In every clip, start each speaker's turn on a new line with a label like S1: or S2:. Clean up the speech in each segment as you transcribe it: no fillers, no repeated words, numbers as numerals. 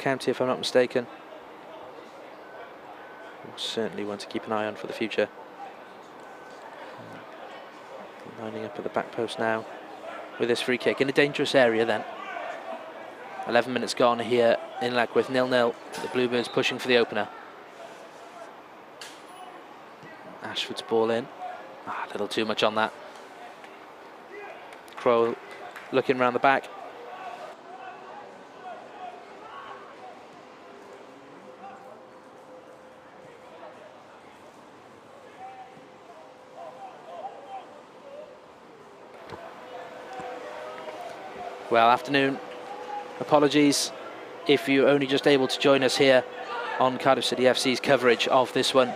S1: County, if I'm not mistaken. We'll certainly want to keep an eye on for the future. Lining up at the back post now with this free kick in a dangerous area then. 11 minutes gone here in Leckwith, 0-0. The Bluebirds pushing for the opener. Ashford's ball in. A little too much on that. Crow looking round the back. Well, afternoon. Apologies if you're only just able to join us here on Cardiff City FC's coverage of this one.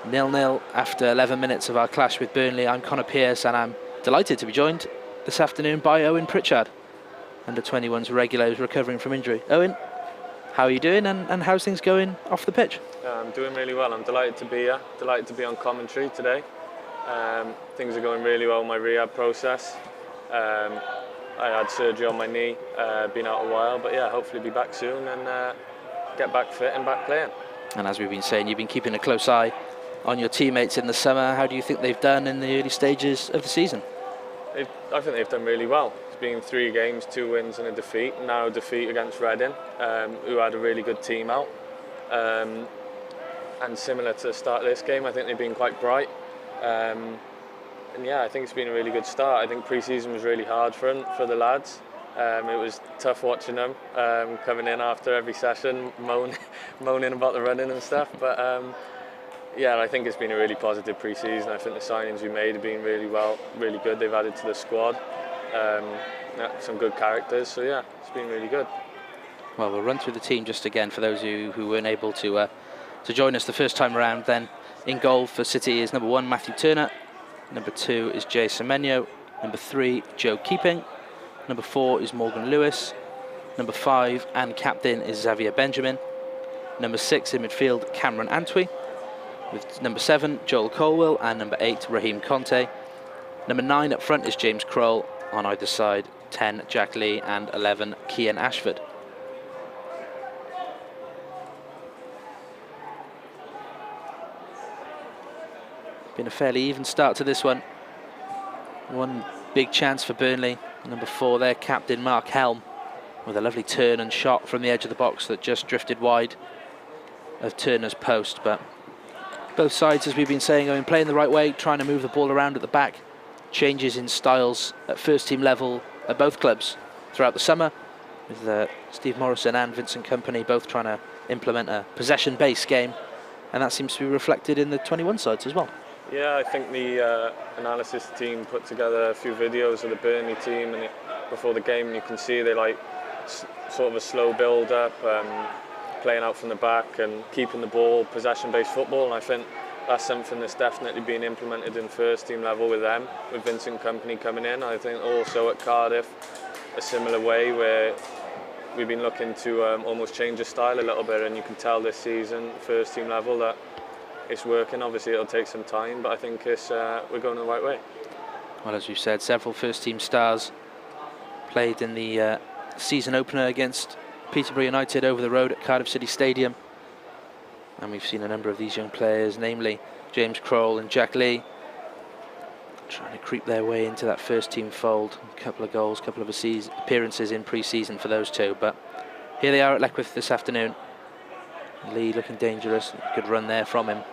S1: 0-0 after 11 minutes of our clash with Burnley. I'm Connor Pearce and I'm delighted to be joined this afternoon by Owen Pritchard, under 21's regular, who's recovering from injury. Owen, how are you doing and how's things going off the pitch?
S2: I'm doing really well. I'm delighted to be here, delighted to be on commentary today. Things are going really well in my rehab process. I had surgery on my knee, been out a while, but yeah, hopefully be back soon and get back fit and back playing. And
S1: as we've been saying, you've been keeping a close eye on your teammates in the summer. How do you think they've done in the early stages of the season?
S2: I think they've done really well. It's been 3 games, 2 wins and a defeat. Now a defeat against Reading, who had a really good team out. And similar to the start of this game, I think they've been quite bright. And yeah, I think it's been a really good start. I think pre-season was really hard for the lads. It was tough watching them coming in after every session, moaning about the running and stuff. But yeah, I think it's been a really positive pre-season. I think the signings we made have been really good. They've added to the squad, some good characters. So yeah, it's been really good.
S1: Well, we'll run through the team just again for those who weren't able to join us the first time around. Then in goal for City is number 1 Matthew Turner. Number 2 is Jay Semenyo. Number 3, Joe Keeping. Number 4 is Morgan Lewis. Number 5 and captain is Xavier Benjamin. Number 6 in midfield, Cameron Antwi. With number 7, Joel Colwell. And number 8, Raheem Conte. Number 9 up front is James Kroll. On either side, 10, Jack Lee. And 11, Kian Ashford. Been a fairly even start to this one. One big chance for Burnley. Number 4 there, captain Mark Helm, with a lovely turn and shot from the edge of the box that just drifted wide of Turner's post. But both sides, as we've been saying, have been playing the right way, trying to move the ball around at the back. Changes in styles at first team level at both clubs throughout the summer, with Steve Morrison and Vincent Kompany both trying to implement a possession-based game, and that seems to be reflected in the 21 sides as well.
S2: Yeah, I think the analysis team put together a few videos of the Burnley team and before the game, and you can see they like sort of a slow build-up, playing out from the back and keeping the ball, possession-based football, and I think that's something that's definitely been implemented in first team level with them, with Vincent Kompany coming in. I think also at Cardiff, a similar way where we've been looking to almost change the style a little bit, and you can tell this season, first team level, that it's working. Obviously it'll take some time, but I think we're going the right way.
S1: Well, as we've said, several first team stars played in the season opener against Peterborough United over the road at Cardiff City Stadium, and we've seen a number of these young players, namely James Kroll and Jack Lee, trying to creep their way into that first team fold. A couple of goals, a couple of appearances in pre-season for those two, but here they are at Leckwith this afternoon. Lee looking dangerous, good run there from him.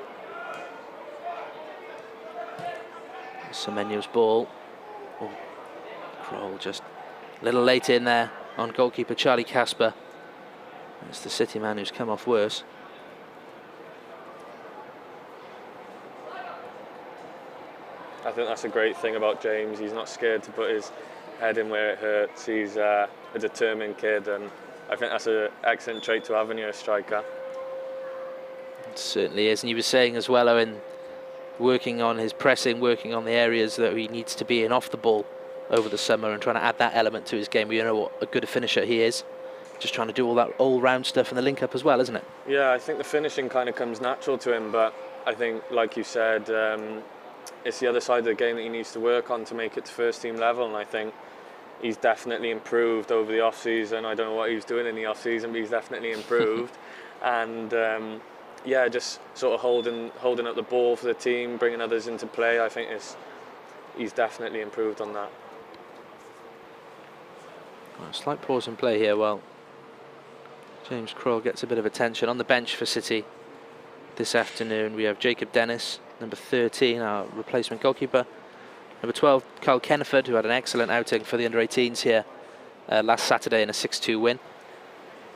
S1: Semenyo's ball. Oh, Kroll just a little late in there on goalkeeper Charlie Casper. It's the City man who's come off worse.
S2: I think that's a great thing about James. He's not scared to put his head in where it hurts. He's a determined kid, and I think that's an excellent trait to have when you're a striker.
S1: It certainly is, and you were saying as well, Owen, working on his pressing, working on the areas that he needs to be in off the ball over the summer and trying to add that element to his game. We know what a good finisher he is. Just trying to do all that all-round stuff and the link-up as well, isn't it?
S2: Yeah, I think the finishing kind of comes natural to him, but I think, like you said, it's the other side of the game that he needs to work on to make it to first team level, and I think he's definitely improved over the off-season. I don't know what he was doing in the off-season, but he's definitely improved. And yeah, just sort of holding up the ball for the team, bringing others into play. I think he's definitely improved on that.
S1: Well, slight pause in play here. Well, James Krul gets a bit of attention on the bench for City this afternoon. We have Jacob Dennis, number 13, our replacement goalkeeper. Number 12, Carl Kenneford, who had an excellent outing for the under-18s here last Saturday in a 6-2 win.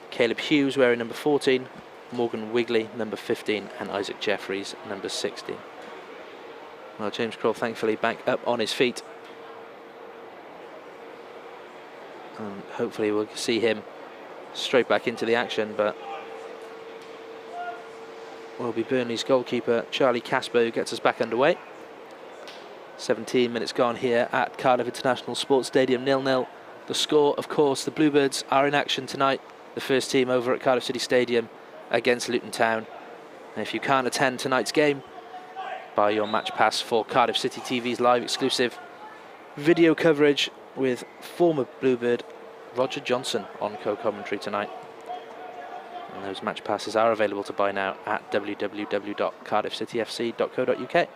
S1: Caleb Hughes wearing number 14, Morgan Wigley, number 15, and Isaac Jeffries, number 16. Well, James Krul thankfully back up on his feet. And hopefully we'll see him straight back into the action, but will be Burnley's goalkeeper, Charlie Casper, who gets us back underway. 17 minutes gone here at Cardiff International Sports Stadium, 0-0. The score, of course, the Bluebirds are in action tonight, the first team over at Cardiff City Stadium against Luton Town. And if you can't attend tonight's game, buy your match pass for Cardiff City TV's live exclusive video coverage with former Bluebird Roger Johnson on co-commentary tonight. And those match passes are available to buy now at www.cardiffcityfc.co.uk.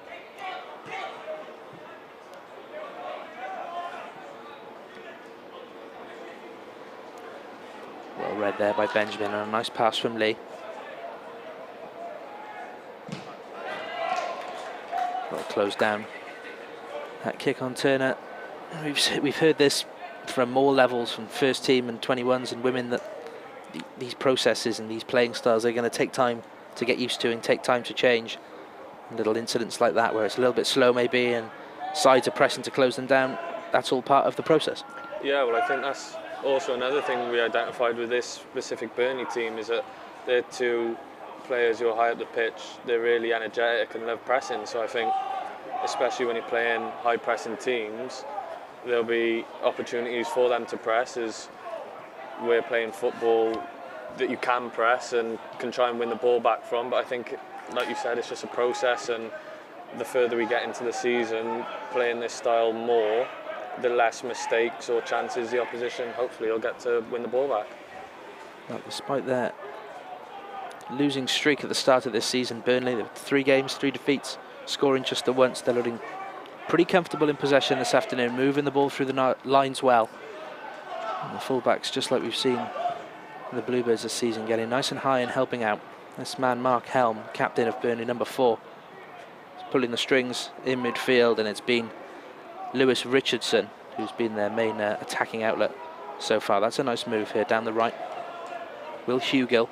S1: Well read there by Benjamin, and a nice pass from Lee. Well closed down. That kick on Turner. We've heard this from all levels, from first team and 21s and women, that these processes and these playing styles are going to take time to get used to and take time to change. And little incidents like that where it's a little bit slow maybe and sides are pressing to close them down, that's all part of the process.
S2: Yeah, well, I think that's also another thing we identified with this specific Burnley team, is that they're two players who are high up the pitch. They're really energetic and love pressing, so I think especially when you're playing high pressing teams, there'll be opportunities for them to press, as we're playing football that you can press and can try and win the ball back from. But I think, like you said, it's just a process, and the further we get into the season playing this style more, the less mistakes or chances the opposition hopefully will get to win the ball back.
S1: Well, despite their losing streak at the start of this season, Burnley, 3 games, 3 defeats, scoring just the once. They're looking pretty comfortable in possession this afternoon, moving the ball through the lines well. And the fullbacks, just like we've seen the Bluebirds this season, getting nice and high and helping out. This man, Mark Helm, captain of Burnley, number 4, is pulling the strings in midfield, and it's been Lewis Richardson who's been their main attacking outlet so far. That's a nice move here down the right. Will Hugill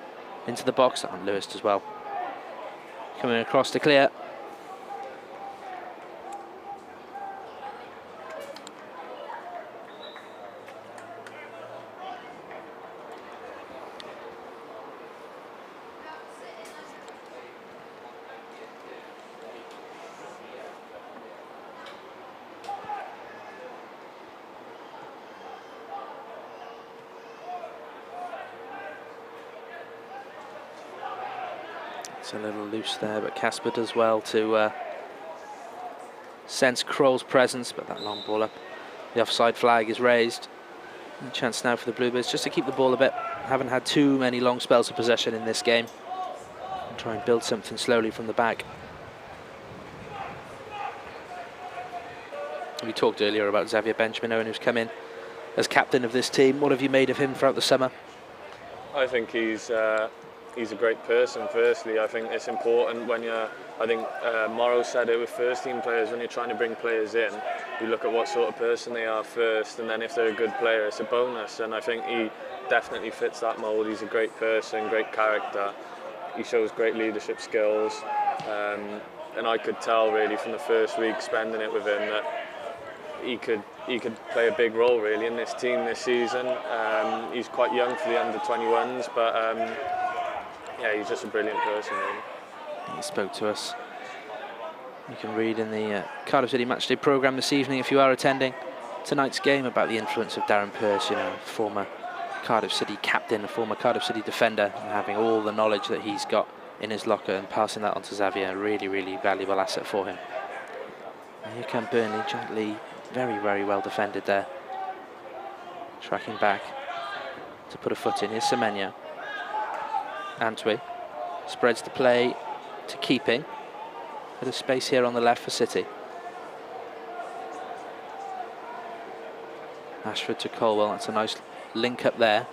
S1: into the box, and Lewis as well. Coming across to clear. It's a little loose there, but Casper does well to sense Krul's presence, but that long ball up. The offside flag is raised. A chance now for the Bluebirds just to keep the ball a bit. Haven't had too many long spells of possession in this game. And try and build something slowly from the back. We talked earlier about Xavier Benjamin, who's come in as captain of this team. What have you made of him throughout the summer?
S2: I think he's a great person. Firstly, I think it's important when you're, I think Morrow said it with first team players, when you're trying to bring players in, you look at what sort of person they are first, and then if they're a good player, it's a bonus. And I think he definitely fits that mould. He's a great person, great character. He shows great leadership skills, and I could tell really from the first week spending it with him that he could play a big role really in this team this season. He's quite young for the under-21s, but yeah, he's just a brilliant person really.
S1: He spoke to us. You can read in the Cardiff City Matchday programme this evening, if you are attending tonight's game, about the influence of Darren Pearce, you know, former Cardiff City captain, a former Cardiff City defender, and having all the knowledge that he's got in his locker and passing that on to Xavier, a really, really valuable asset for him. And here come Burnley, gently, very, very well defended there. Tracking back to put a foot in. Here's Semenya. Antwi spreads the play to Keeping. Bit of space here on the left for City. Ashford to Colwell. That's a nice link up there.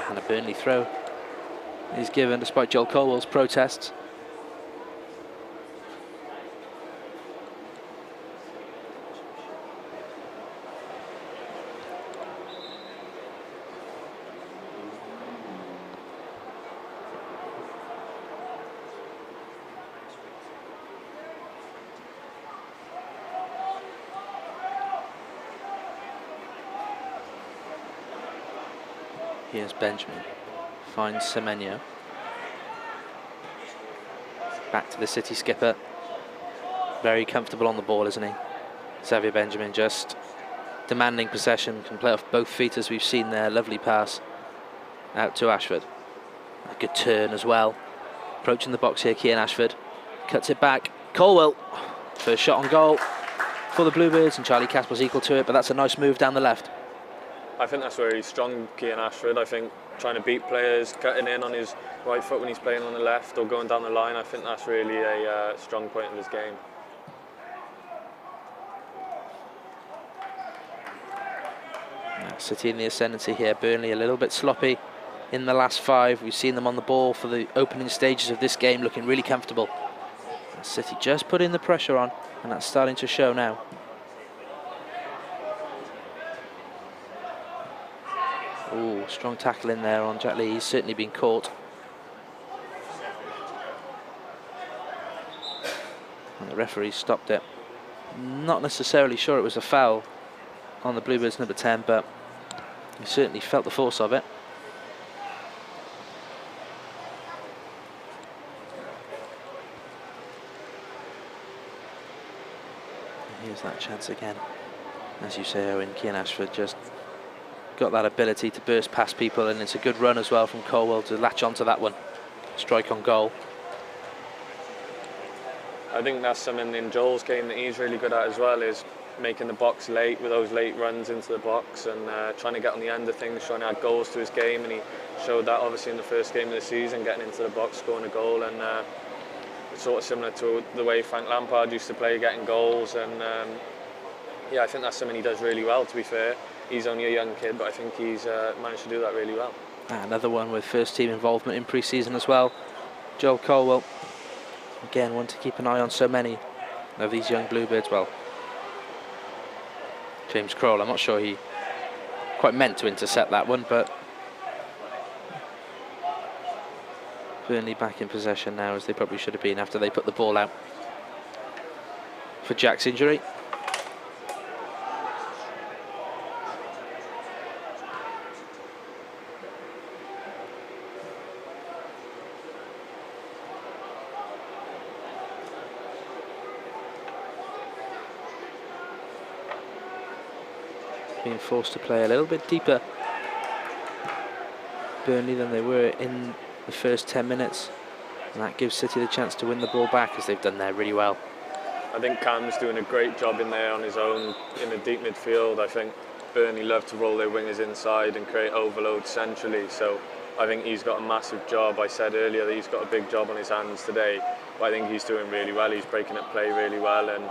S1: And a Burnley throw is given despite Joel Colwell's protests. Here's Benjamin, finds Semenya. Back to the City skipper. Very comfortable on the ball, isn't he? Xavier Benjamin just demanding possession, can play off both feet as we've seen there. Lovely pass out to Ashford. A good turn as well. Approaching the box here, Kian Ashford. Cuts it back. Colwell, first shot on goal for the Bluebirds, and Charlie Casper's equal to it, but that's a nice move down the left.
S2: I think that's where he's strong, Kian Ashford. I think trying to beat players, cutting in on his right foot when he's playing on the left or going down the line, I think that's really a strong point of his game.
S1: City in the ascendancy here. Burnley a little bit sloppy in the last 5. We've seen them on the ball for the opening stages of this game, looking really comfortable. City just putting the pressure on, and that's starting to show now. Ooh, strong tackle in there on Jack Lee. He's certainly been caught. And the referee stopped it. Not necessarily sure it was a foul on the Bluebirds number 10, but he certainly felt the force of it. And here's that chance again. As you say, Owen, Kian Ashford just got that ability to burst past people, and it's a good run as well from Colwell to latch onto that one. Strike on goal.
S2: I think that's something in Joel's game that he's really good at as well, is making the box late with those late runs into the box and trying to get on the end of things, trying to add goals to his game, and he showed that obviously in the first game of the season, getting into the box, scoring a goal, and it's sort of similar to the way Frank Lampard used to play, getting goals, and yeah, I think that's something he does really well, to be fair. He's only a young kid, but I think he's managed to do that really well.
S1: Another one with first team involvement in pre-season as well. Joel Colwell, again, one to keep an eye on. So many of these young Bluebirds. Well, James Kroll, I'm not sure he quite meant to intercept that one, but Burnley back in possession now, as they probably should have been after they put the ball out for Jack's injury. Being forced to play a little bit deeper, Burnley, than they were in the first 10 minutes, and that gives City the chance to win the ball back, as they've done there really well.
S2: I think Cam's doing a great job in there on his own in the deep midfield. I think Burnley love to roll their wingers inside and create overload centrally, so I think he's got a massive job. I said earlier that he's got a big job on his hands today, but I think he's doing really well. He's breaking up play really well and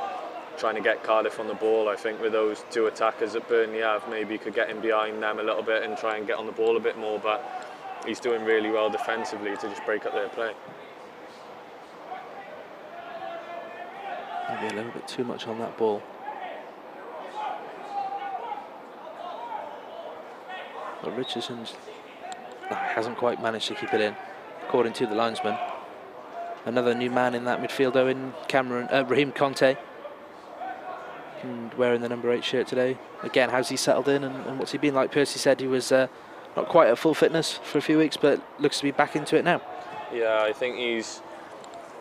S2: trying to get Cardiff on the ball. I think with those two attackers that Burnley have, maybe could get in behind them a little bit and try and get on the ball a bit more, but he's doing really well defensively to just break up their play.
S1: Maybe a little bit too much on that ball. But Richardson's hasn't quite managed to keep it in, according to the linesman. Another new man in that midfield, in Raheem Conte, and wearing the number 8 shirt today. Again, how's he settled in, and what's he been like? Percy said he was not quite at full fitness for a few weeks, but looks to be back into it now.
S2: Yeah, I think he's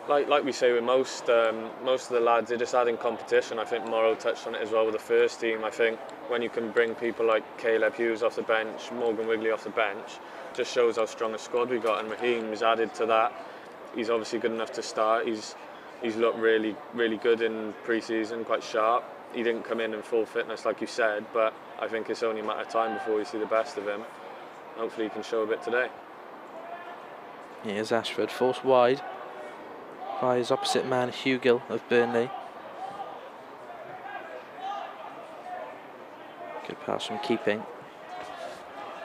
S2: like we say with most of the lads, they're just adding competition. I think Morrow touched on it as well with the first team. I think when you can bring people like Caleb Hughes off the bench, Morgan Wigley off the bench, just shows how strong a squad we got, and Raheem's added to that. He's obviously good enough to start. He's looked really good in pre-season, quite sharp. he didn't come in full fitness like you said, but I think it's only a matter of time before we see the best of him. Hopefully he can show a bit today.
S1: Here's Ashford, forced wide by his opposite man, Hugill of Burnley. Good pass from Keeping.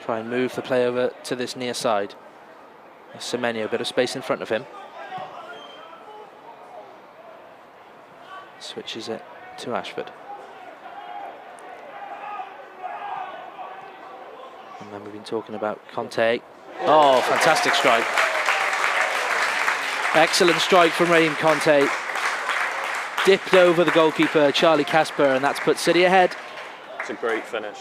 S1: Try and move the play over to this near side. Semenyo, a bit of space in front of him. Switches it to Ashford. And then we've been talking about Conte. Oh, fantastic strike. Excellent strike from Raheem Conte. Dipped over the goalkeeper, Charlie Casper, and that's put City ahead.
S2: It's a great finish.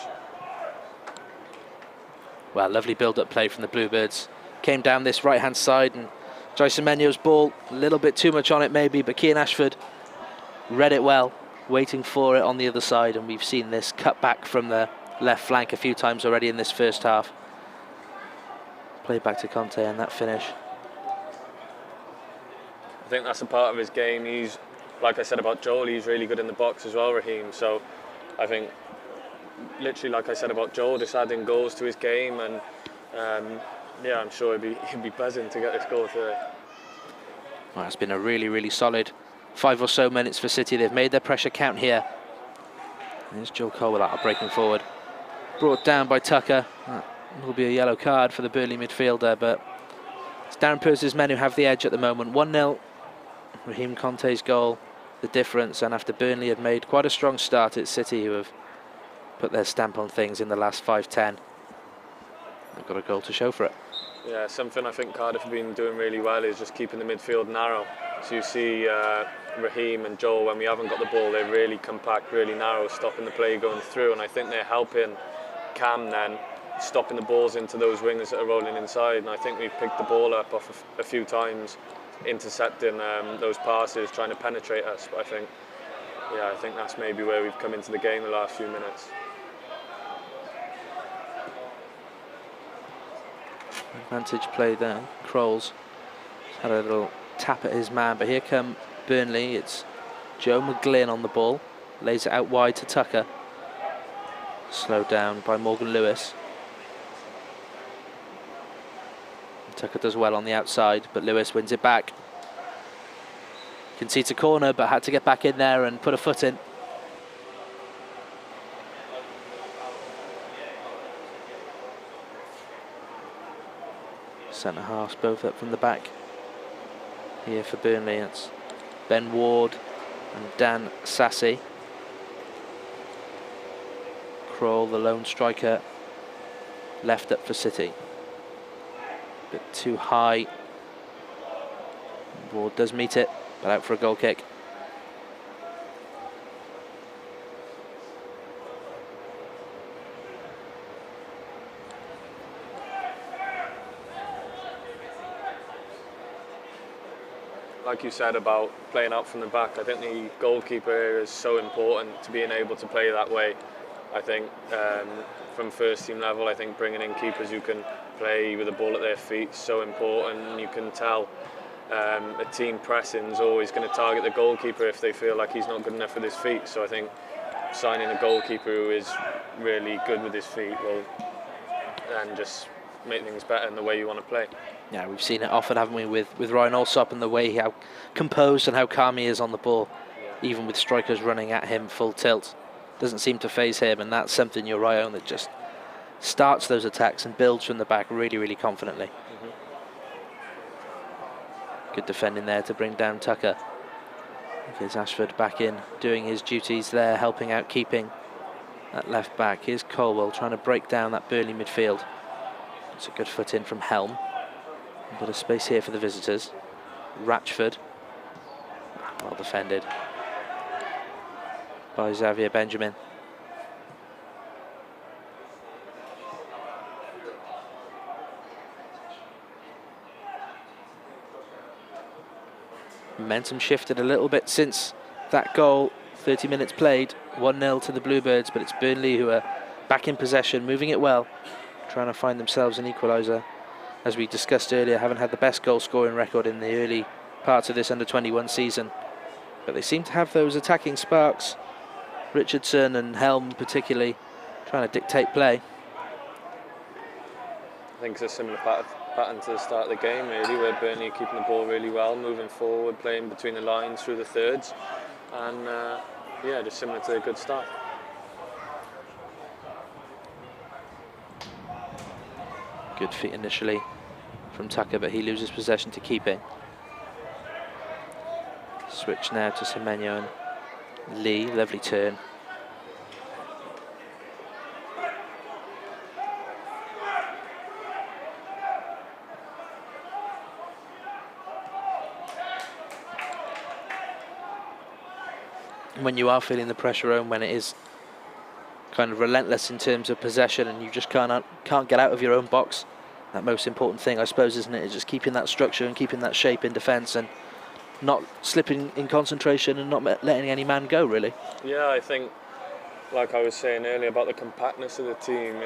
S1: Well, lovely build-up play from the Bluebirds. Came down this right-hand side, and Joyce Semenyo's ball, a little bit too much on it maybe, but Cian Ashford read it well, waiting for it on the other side, and we've seen this cut back from the left flank a few times already in this first half. Play back to Conte and that finish.
S2: I think that's a part of his game. He's, like I said about Joel, he's really good in the box as well, Raheem. So I think, literally like I said about Joel, just adding goals to his game, and yeah, I'm sure he'd be buzzing to get this goal today.
S1: Well, it's been a really, really solid 5 or so minutes for City. They've made their pressure count here. There's Joel Colwell breaking forward. Brought down by Tucker. That will be a yellow card for the Burnley midfielder, but it's Darren Purce's men who have the edge at the moment. 1-0. Raheem Conte's goal, the difference, and after Burnley had made quite a strong start, it's City who have put their stamp on things in the last 5-10. They've got a goal to show for it.
S2: Yeah, something I think Cardiff have been doing really well is just keeping the midfield narrow. So you see Raheem and Joel, when we haven't got the ball, they're really compact, really narrow, stopping the play going through, and I think they're helping Cam then, stopping the balls into those wingers that are rolling inside, and I think we've picked the ball up off a few times, intercepting those passes, trying to penetrate us. But I think that's maybe where we've come into the game the last few minutes.
S1: Advantage play there. Kroll's had a little tap at his man, but here come Burnley. It's Joe McGlynn on the ball, lays it out wide to Tucker. Slowed down by Morgan Lewis. Tucker does well on the outside, but Lewis wins it back. Concedes a corner, but had to get back in there and put a foot in. Centre halves both up from the back. Here for Burnley, it's Ben Ward and Dan Sassy. Kroll, the lone striker, left up for City. Bit too high. Ward does meet it, but out for a goal kick.
S2: Like you said about playing out from the back, I think the goalkeeper is so important to being able to play that way. I think from first team level, I think bringing in keepers who can play with the ball at their feet is so important. You can tell a team pressing is always going to target the goalkeeper if they feel like he's not good enough with his feet. So I think signing a goalkeeper who is really good with his feet will then just make things better in the way you want to play.
S1: Yeah, we've seen it often, haven't we, with Ryan Alsop and the way how composed and how calm he is on the ball, even with strikers running at him full tilt. Doesn't seem to faze him, and that's something you're right on, that just starts those attacks and builds from the back really, really confidently. Good defending there to bring down Tucker. Here's Ashford back in, doing his duties there, helping out, keeping at left back. Here's Colwell trying to break down that Burnley midfield. It's a good foot in from Helm. A bit of space here for the visitors. Ratchford, well defended by Xavier Benjamin. Momentum shifted a little bit since that goal. 30 minutes played, 1-0 to the Bluebirds, but it's Burnley who are back in possession, moving it well, trying to find themselves an equaliser. As we discussed earlier, haven't had the best goal scoring record in the early parts of this under-21 season, but they seem to have those attacking sparks Richardson and Helm particularly trying to dictate play.
S2: I think it's a similar pattern to the start of the game, really, where Burnley are keeping the ball really well, moving forward, playing between the lines through the thirds, and yeah, just similar to a good start.
S1: Good feet initially from Tucker, but he loses possession to keeping. Switch now to Semenyo and Lee, lovely turn. When you are feeling the pressure home, when it is kind of relentless in terms of possession and you just can't get out of your own box, that most important thing, I suppose, isn't it, is just keeping that structure and keeping that shape in defence and not slipping in concentration and not letting any man go, really.
S2: Yeah, I think, like I was saying earlier about the compactness of the team,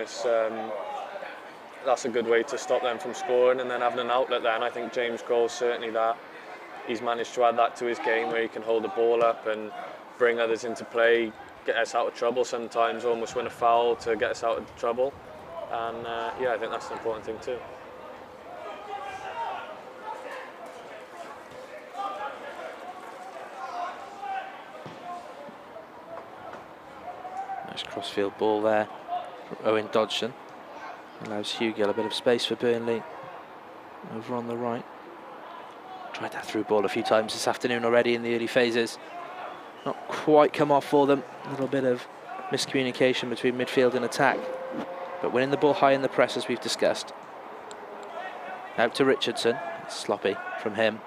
S2: that's a good way to stop them from scoring and then having an outlet there. And I think James Grohl's certainly that. He's managed to add that to his game, where he can hold the ball up and bring others into play, get us out of trouble sometimes, almost win a foul to get us out of trouble. And yeah, I think that's an important thing too.
S1: Nice crossfield ball there from Owen Dodgson. Allows Hugill a bit of space for Burnley over on the right. Tried that through ball a few times this afternoon already in the early phases. Not quite come off for them. A little bit of miscommunication between midfield and attack. But winning the ball high in the press, as we've discussed. Out to Richardson. Sloppy from him.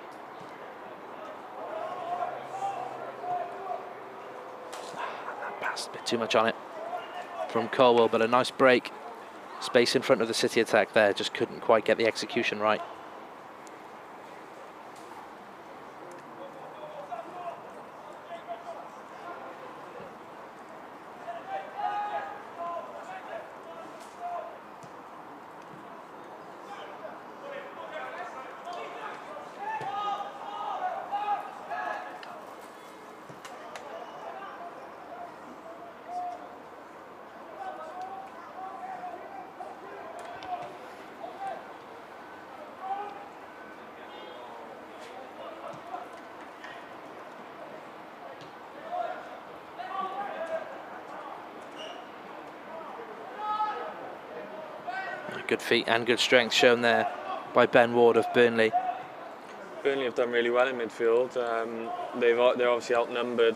S1: That passed a bit too much on it from Colwell, but a nice break. Space in front of the City attack there. Just couldn't quite get the execution right. Good feet and good strength shown there by Ben Ward of Burnley.
S2: Burnley have done really well in midfield. They're obviously outnumbered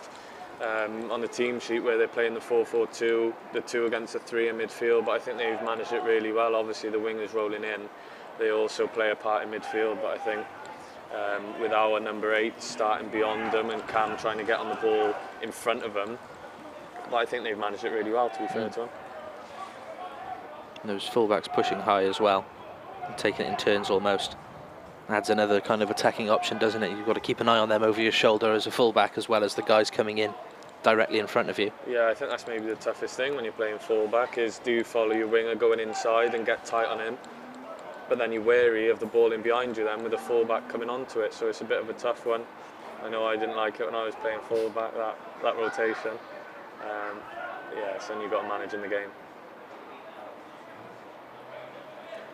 S2: on the team sheet, where they're playing the 4-4-2, the 2 against the 3 in midfield, but I think they've managed it really well. Obviously the wingers rolling in, they also play a part in midfield, but I think with our number 8 starting beyond them and Cam trying to get on the ball in front of them, but I think they've managed it really well, to be fair to them.
S1: Those fullbacks pushing high as well, and taking it in turns almost. Adds another kind of attacking option, doesn't it? You've got to keep an eye on them over your shoulder as a fullback, as well as the guys coming in directly in front of you.
S2: Yeah, I think that's maybe the toughest thing when you're playing fullback, is do you follow your winger going inside and get tight on him, but then you're wary of the ball in behind you then with the fullback coming onto it, so it's a bit of a tough one. I know I didn't like it when I was playing fullback, that rotation. Yeah, so you've got to manage in the game.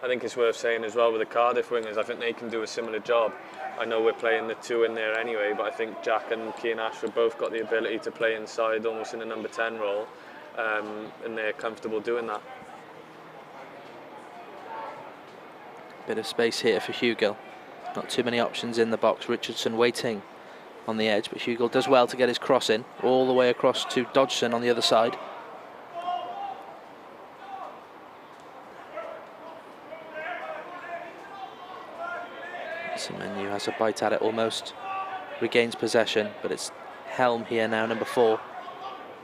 S2: I think it's worth saying as well with the Cardiff wingers, I think they can do a similar job. I know we're playing the 2 in there anyway, but I think Jack and Keane Ashford both got the ability to play inside, almost in a number 10 role, and they're comfortable doing that.
S1: Bit of space here for Hugill. Not too many options in the box. Richardson waiting on the edge, but Hugill does well to get his cross in, all the way across to Dodgson on the other side. Semenyo has a bite at it almost, regains possession, but it's Helm here now, number 4.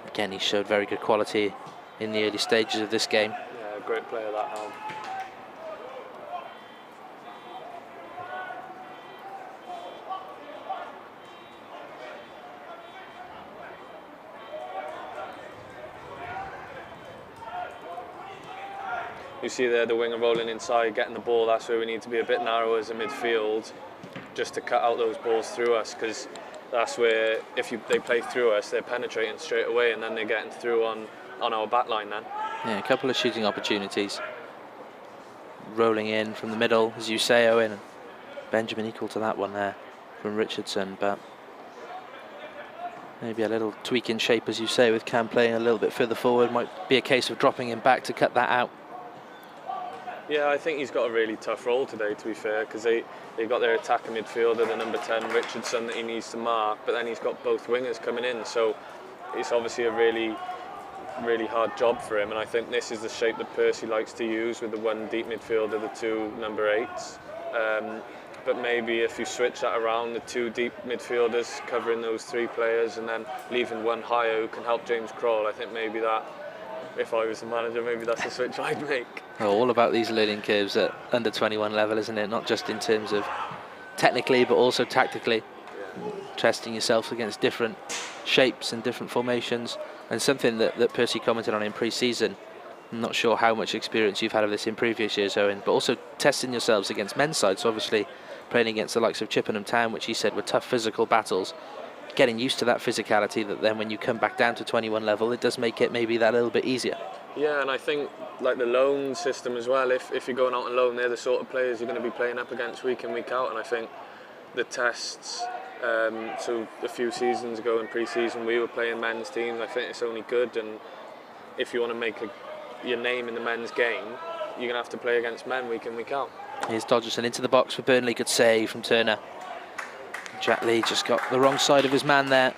S1: Again, he showed very good quality in the early stages of this game.
S2: Yeah, great player that Helm. You see there the winger rolling inside, getting the ball. That's where we need to be a bit narrow as a midfield, just to cut out those balls through us, because that's where they play through us, they're penetrating straight away, and then they're getting through on our back line then.
S1: Yeah, a couple of shooting opportunities. Rolling in from the middle, as you say, Owen. Benjamin equal to that one there from Richardson, but maybe a little tweak in shape, as you say, with Cam playing a little bit further forward. Might be a case of dropping him back to cut that out.
S2: Yeah, I think he's got a really tough role today, to be fair, because they've got their attacking midfielder, the number 10, Richardson, that he needs to mark, but then he's got both wingers coming in, so it's obviously a really, really hard job for him, and I think this is the shape that Percy likes to use, with the one deep midfielder, the two number 8s. But maybe if you switch that around, the two deep midfielders covering those 3 players, and then leaving one higher who can help James Kroll, I think maybe that, if I was the manager, maybe that's the switch I'd make.
S1: Well, all about these learning curves at under 21 level, isn't it? Not just in terms of technically, but also tactically. Yeah. Testing yourself against different shapes and different formations, and something that Percy commented on in pre-season. I'm not sure how much experience you've had of this in previous years, Owen, but also testing yourselves against men's sides. So obviously playing against the likes of Chippenham Town, which he said were tough physical battles, getting used to that physicality, that then when you come back down to 21 level, it does make it maybe that little bit easier.
S2: Yeah, and I think like the loan system as well, if you're going out on loan, they're the sort of players you're going to be playing up against week in, week out, and I think the tests, so a few seasons ago in pre-season we were playing men's teams. I think it's only good, and if you want to make your name in the men's game, you're going to have to play against men week in, week out.
S1: Here's Dodgerson into the box for Burnley, good save from Turner. Jack Lee just got the wrong side of his man there.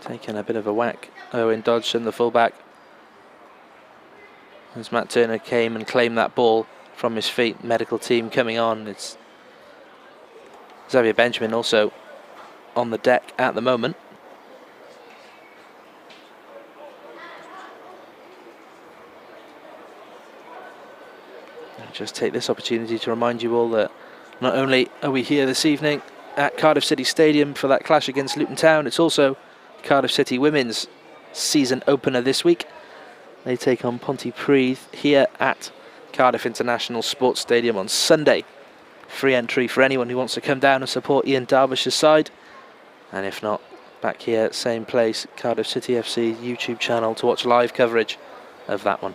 S1: Taking a bit of a whack, Owen Dodgson, the fullback. As Matt Turner came and claimed that ball from his feet, medical team coming on. It's Xavier Benjamin also on the deck at the moment. I'll just take this opportunity to remind you all that not only are we here this evening at Cardiff City Stadium for that clash against Luton Town, it's also Cardiff City Women's season opener this week. They take on Pontypridd here at Cardiff International Sports Stadium on Sunday. Free entry for anyone who wants to come down and support Ian Derbyshire's side. And if not, back here, same place, Cardiff City FC YouTube channel to watch live coverage of that one.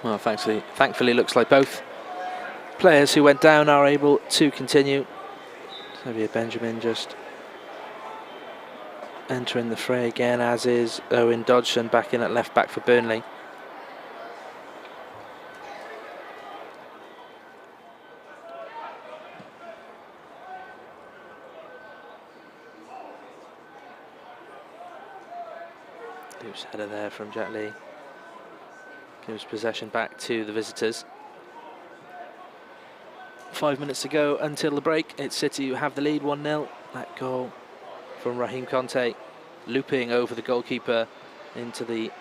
S1: Well, thankfully looks like both players who went down are able to continue. Xavier Benjamin just entering the fray again, as is Owen Dodgson back in at left back for Burnley. Loose header there from Jack Lee. Gives possession back to the visitors. 5 minutes to go until the break. It's City who have the lead, 1-0. That goal from Raheem Conte, looping over the goalkeeper into the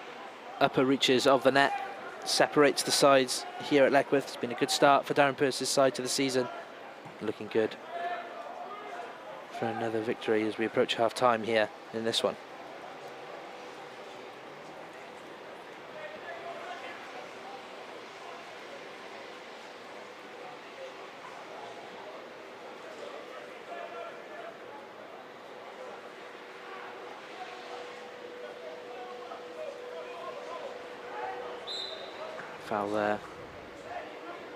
S1: upper reaches of the net. Separates the sides here at Leckwith. It's been a good start for Darren Pearce's side to the season. Looking good for another victory as we approach half-time here in this one. Foul there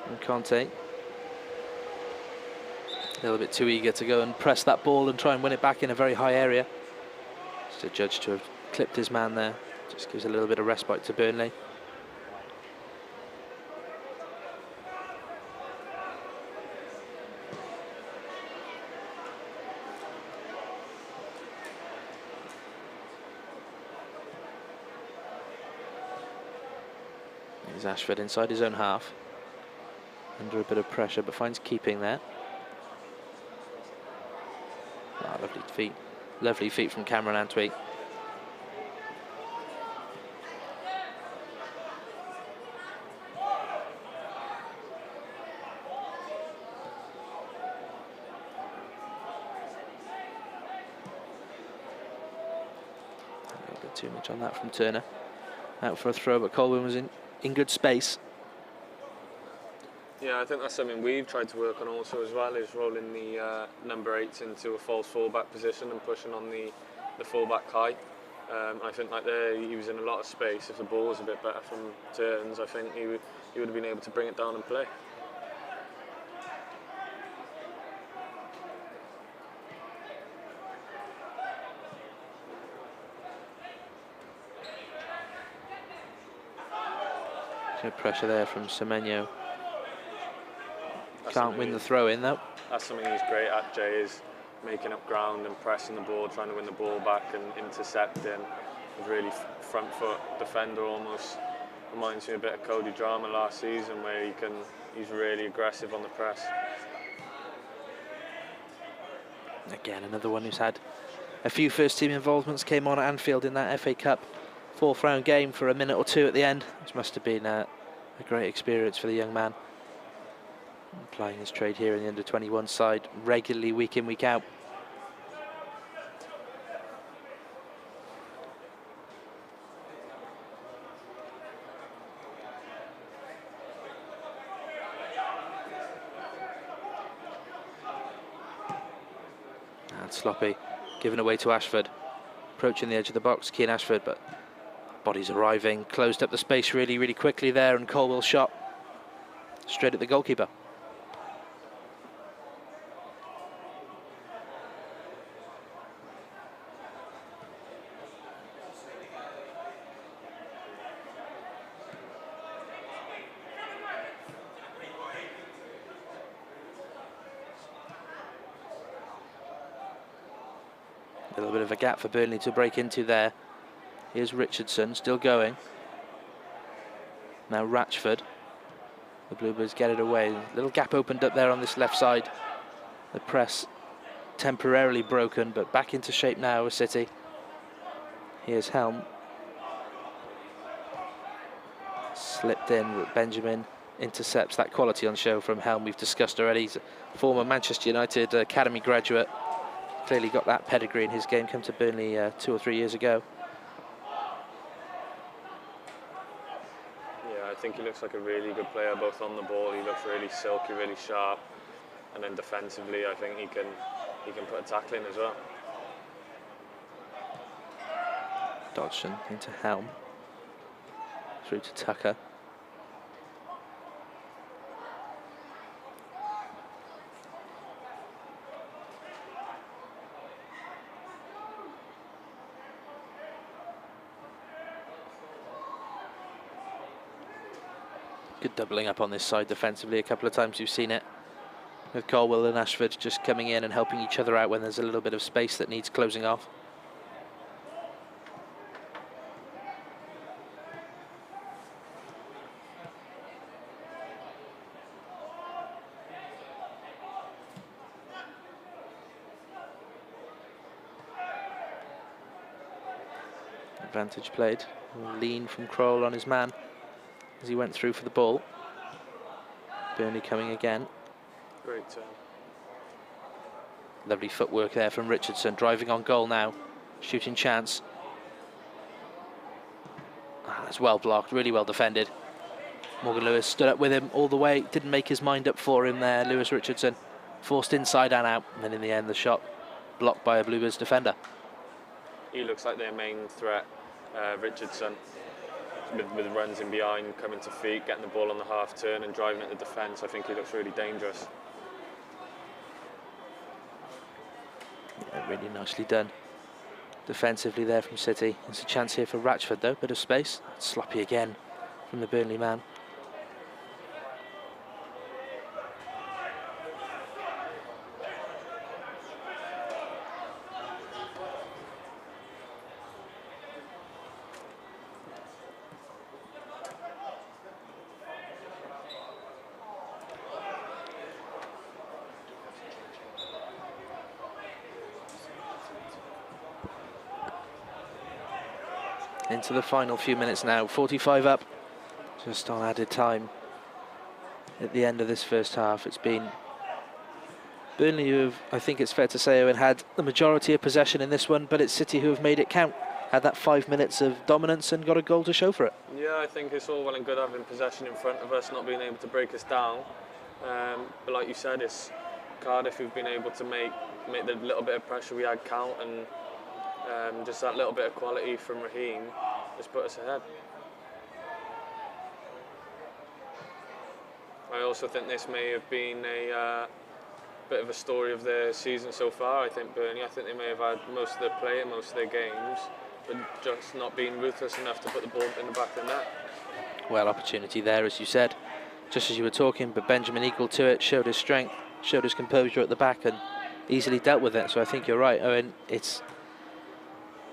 S1: from Conte. A little bit too eager to go and press that ball and try and win it back in a very high area. Just a judge to have clipped his man there. Just gives a little bit of respite to Burnley. Here's Ashford inside his own half. Under a bit of pressure, but finds keeping there. Ah, lovely feet. Lovely feet from Cameron Antwi. A little bit too much on that from Turner. Out for a throw, but Colwyn was in good space.
S2: Yeah, I think that's something we've tried to work on also as well, is rolling the number 8s into a false fullback position and pushing on the fullback high. I think like there he was in a lot of space. If the ball was a bit better from turns, I think he would have been able to bring it down and play.
S1: No pressure there from Semenyo. Can't win the throw in though.
S2: That's something he's great at, Jay, is making up ground and pressing the ball, trying to win the ball back and intercepting. A really front foot defender, almost reminds me a bit of Cody Drama last season, where he's really aggressive on the press.
S1: Again, another one who's had a few first team involvements, came on at Anfield in that FA Cup 4th round game for a minute or two at the end, which must have been a great experience for the young man. Applying his trade here in the under-21 side regularly, week in, week out. And sloppy, given away to Ashford. Approaching the edge of the box, Keane Ashford, but bodies arriving, closed up the space really, really quickly there, and Colwell's shot straight at the goalkeeper. A little bit of a gap for Burnley to break into there. Here's Richardson, still going. Now Ratchford. The Bluebirds get it away. Little gap opened up there on this left side. The press temporarily broken, but back into shape now with City. Here's Helm. Slipped in, but Benjamin intercepts. That quality on show from Helm we've discussed already. He's a former Manchester United Academy graduate. Clearly got that pedigree in his game, come to Burnley 2 or 3 years ago.
S2: Yeah, I think he looks like a really good player, both on the ball. He looks really silky, really sharp, and then defensively, I think he can put a tackle in as well.
S1: Dodgson into Helm, through to Tucker. Good doubling up on this side defensively. A couple of times you've seen it with Colwell and Ashford just coming in and helping each other out when there's a little bit of space that needs closing off. Advantage played. Lean from Kroll on his man as he went through for the ball. Burnley coming again.
S2: Great turn.
S1: Lovely footwork there from Richardson, driving on goal now. Shooting chance. That's well blocked, really well defended. Morgan Lewis stood up with him all the way, didn't make his mind up for him there, Lewis Richardson. Forced inside and out, and then in the end the shot blocked by a Bluebirds defender.
S2: He looks like their main threat, Richardson. With runs in behind, coming to feet, getting the ball on the half turn and driving at the defence. I think he looks really dangerous.
S1: Really nicely done defensively there from City. There's a chance here for Ratchford though, bit of space. Sloppy again from the Burnley man. Into the final few minutes now, 45 up, just on added time at the end of this first half. It's been Burnley who have, I think it's fair to say, Owen, had the majority of possession in this one, but it's City who have made it count. Had that 5 minutes of dominance and got a goal to show for it.
S2: Yeah, I think it's all well and good having possession in front of us, not being able to break us down. But like you said, it's Cardiff who've been able to make the little bit of pressure we had count, and just that little bit of quality from Raheem just put us ahead. I also think this may have been a bit of a story of their season so far. I think Burnley, I think they may have had most of their play in most of their games, but just not being ruthless enough to put the ball in the back of the net.
S1: Well, opportunity there, as you said, just as you were talking, but Benjamin equal to it, showed his strength, showed his composure at the back and easily dealt with it. So I think you're right, Owen. It's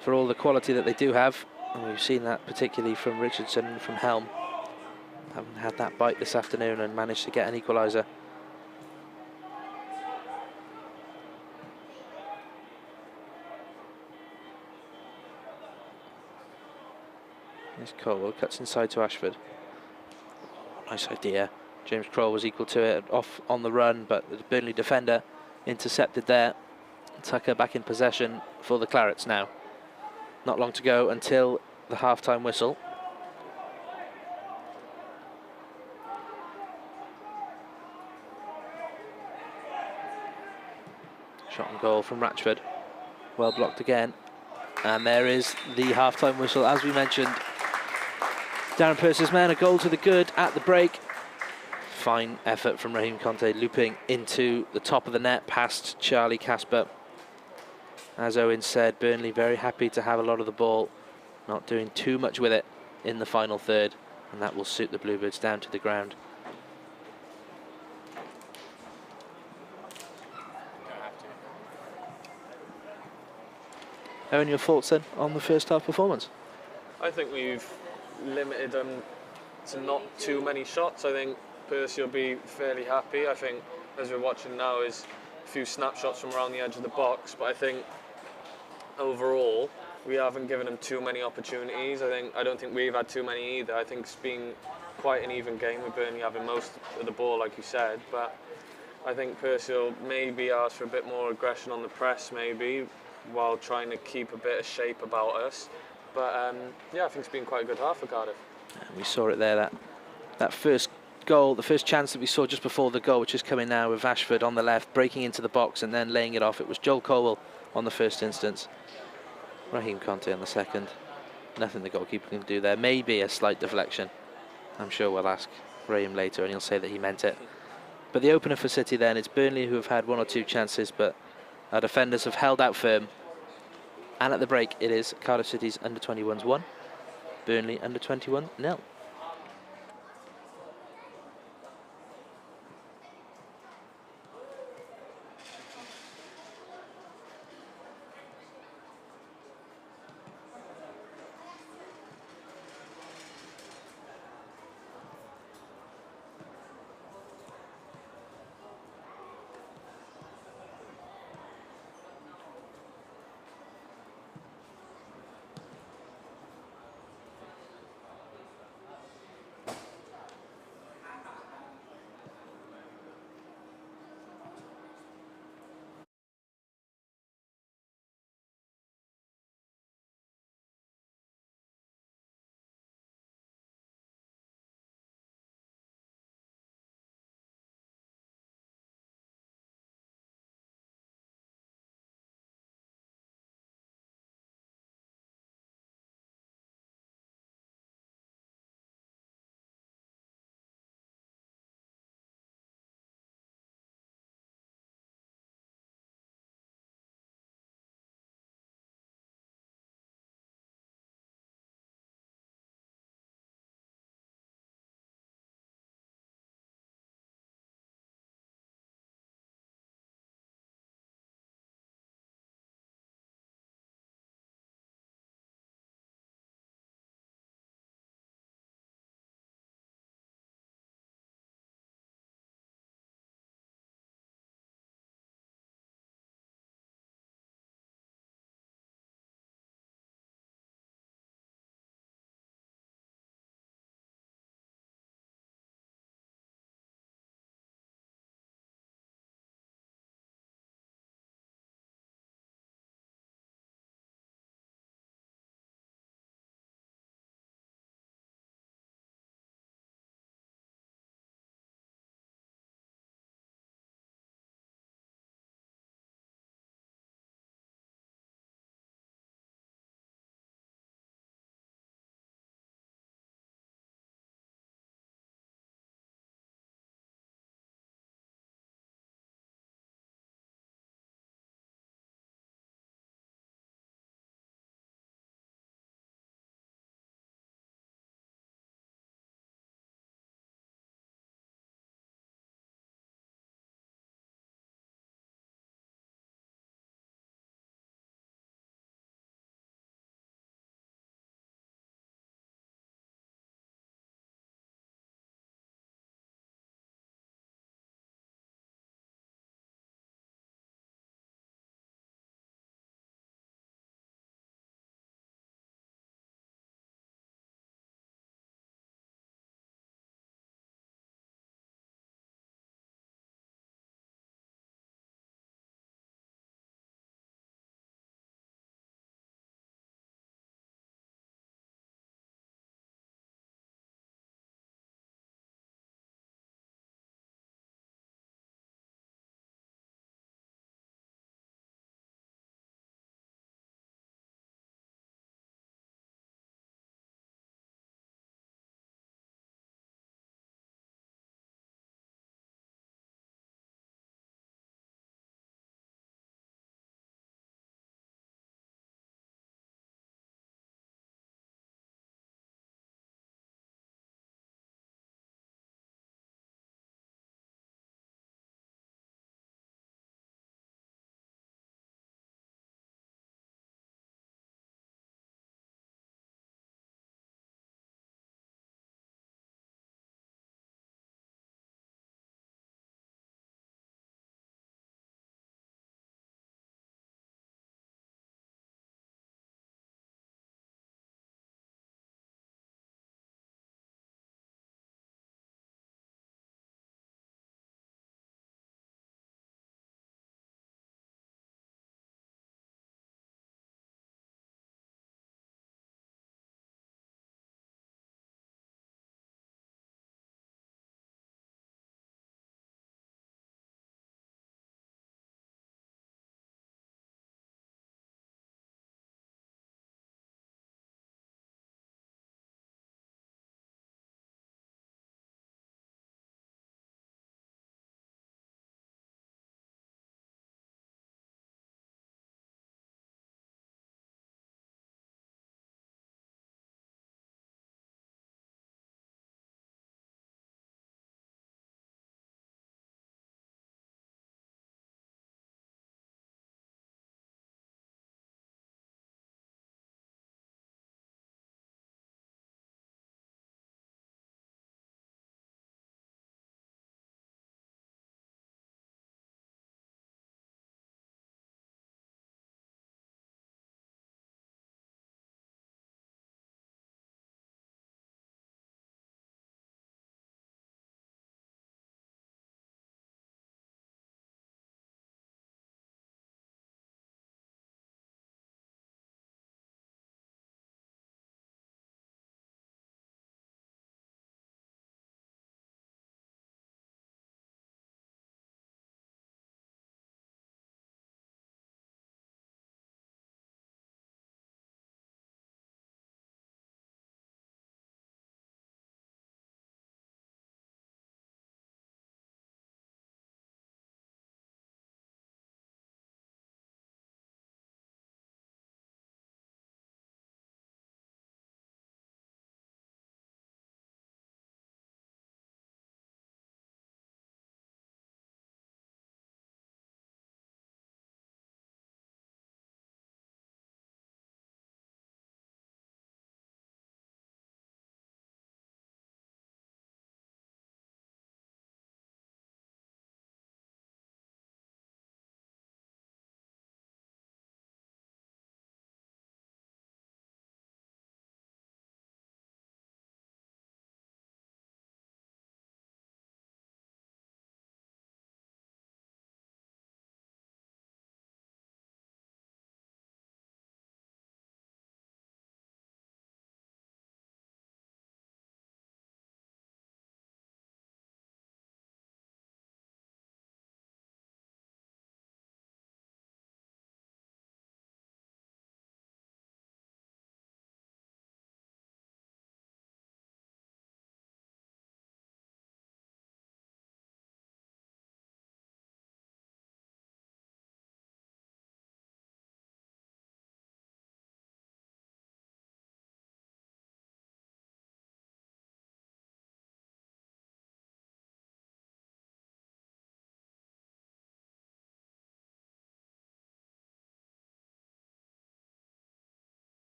S1: for all the quality that they do have, and we've seen that particularly from Richardson and from Helm. Haven't had that bite this afternoon and managed to get an equaliser. Here's Colwell, cuts inside to Ashford. Nice idea. James Kroll was equal to it, off on the run, but the Burnley defender intercepted there. Tucker back in possession for the Clarets now. Not long to go until the half-time whistle. Shot and goal from Ratchford. Well blocked again. And there is the half-time whistle, as we mentioned. Darren Purce's men, a goal to the good at the break. Fine effort from Raheem Conte, looping into the top of the net past Charlie Casper. As Owen said, Burnley very happy to have a lot of the ball, not doing too much with it in the final third, and that will suit the Bluebirds down to the ground. Owen, your thoughts then on the first half performance?
S2: I think we've limited them to not too many shots. I think Percy will be fairly happy. I think, as we're watching now, is a few snapshots from around the edge of the box, but I think overall we haven't given them too many opportunities. I don't think we've had too many either. I think it's been quite an even game with Burnley having most of the ball, like you said, but I think Percy will maybe ask for a bit more aggression on the press, maybe, while trying to keep a bit of shape about us. But yeah, I think it's been quite a good half for Cardiff.
S1: We saw it there, that first goal, the first chance that we saw just before the goal, which is coming now with Ashford on the left, breaking into the box and then laying it off. It was Joel Colwell on the first instance, Raheem Conte on the second. Nothing the goalkeeper can do there. Maybe a slight deflection. I'm sure we'll ask Raheem later and he'll say that he meant it. But the opener for City then, it's Burnley who have had one or two chances, but our defenders have held out firm. And at the break, it is Cardiff City's under-21s 1, Burnley under-21 0.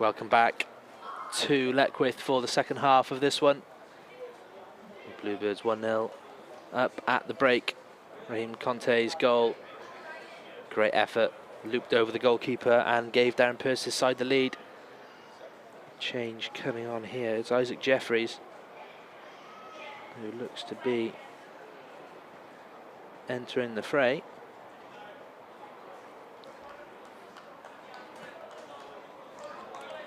S1: Welcome back to Leckwith for the second half of this one. Bluebirds 1-0 up at the break. Raheem Conte's goal. Great effort. Looped over the goalkeeper and gave Darren Pearce's side the lead. Change coming on here. It's Isaac Jeffries, who looks to be entering the fray.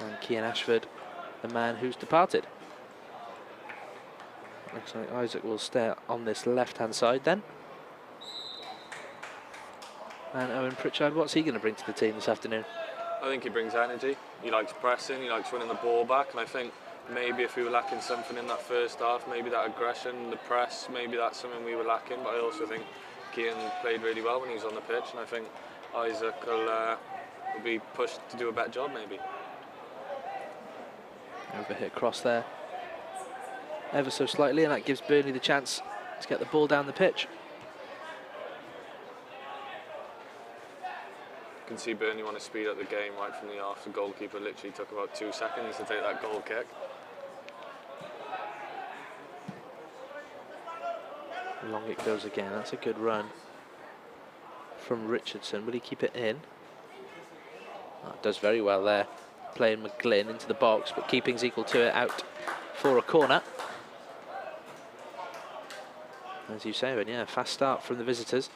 S1: And Cian Ashford, the man who's departed. Looks like Isaac will stay on this left-hand side then. And Owen Pritchard, what's he going to bring to the team this afternoon?
S2: I think he brings energy. He likes pressing, he likes winning the ball back, and I think maybe if we were lacking something in that first half, maybe that aggression, the press, maybe that's something we were lacking, but I also think Cian played really well when he was on the pitch, and I think Isaac will be pushed to do a better job maybe.
S1: Overhit cross there, ever so slightly, and that gives Burnley the chance to get the ball down the pitch.
S2: You can see Burnley want to speed up the game right from the off. The goalkeeper literally took about 2 seconds to take that goal kick.
S1: Long it goes again. That's a good run from Richardson. Will he keep it in? Oh, does very well there. Playing McGlynn into the box, but keeping's equal to it, out for a corner. As you say, Owen, yeah, fast start from the visitors.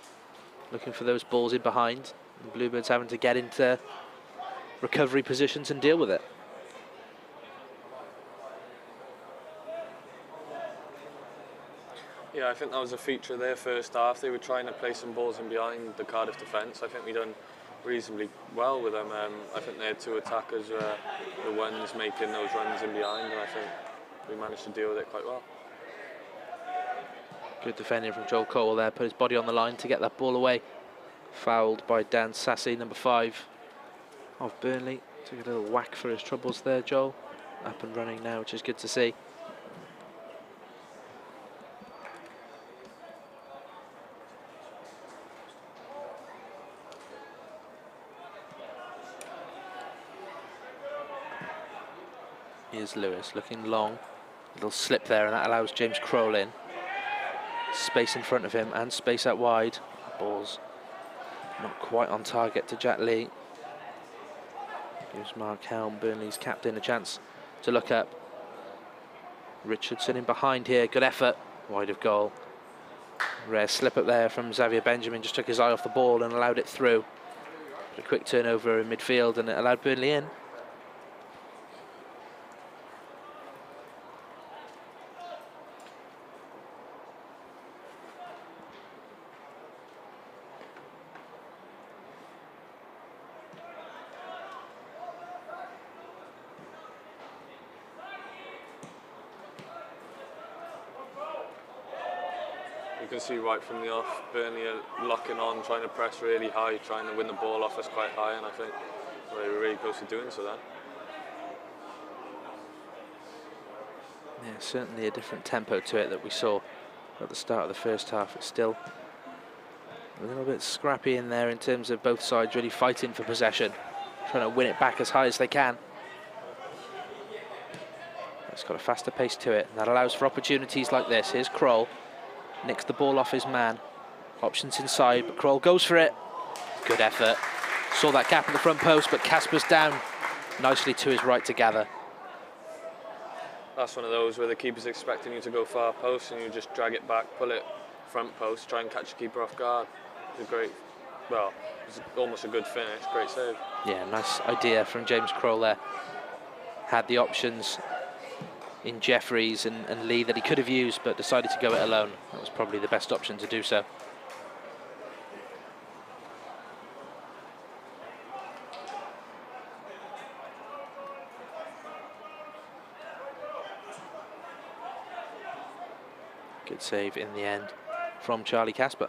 S1: Looking for those balls in behind. The Bluebirds having to get into recovery positions and deal with it.
S2: Yeah, I think that was a feature of their first half. They were trying to play some balls in behind the Cardiff defence. I think we done reasonably well with them. I think their 2 attackers were the ones making those runs in behind, and I think we managed to deal with it quite well.
S1: Good defending from Joel Cole there, put his body on the line to get that ball away. Fouled by Dan Sassy, number 5 of Burnley. Took a little whack for his troubles there, Joel. Up and running now, which is good to see. Here's Lewis looking long. Little slip there, and that allows James Crowell in. Space in front of him and space out wide. Ball's not quite on target to Jack Lee. Gives Mark Helm, Burnley's captain, a chance to look up. Richardson in behind here, good effort, wide of goal. Rare slip up there from Xavier Benjamin, just took his eye off the ball and allowed it through. A quick turnover in midfield and it allowed Burnley in.
S2: You can see right from the off, Burnley are locking on, trying to press really high, trying to win the ball off us quite high, and I think they were really close to doing so then.
S1: Yeah, certainly a different tempo to it that we saw at the start of the first half. It's still a little bit scrappy in there in terms of both sides really fighting for possession, trying to win it back as high as they can. It's got a faster pace to it, and that allows for opportunities like this. Here's Kroll. Nicks the ball off his man. Options inside, but Kroll goes for it. Good effort. Saw that gap in the front post, but Casper's down nicely to his right to gather.
S2: That's one of those where the keeper's expecting you to go far post and you just drag it back, pull it front post, try and catch the keeper off guard. It's a great, well, it's almost a good finish, great save.
S1: Yeah, nice idea from James Kroll there. Had the options in Jeffries and Lee that he could have used, but decided to go it alone. That was probably the best option to do so. Good save in the end from Charlie Casper.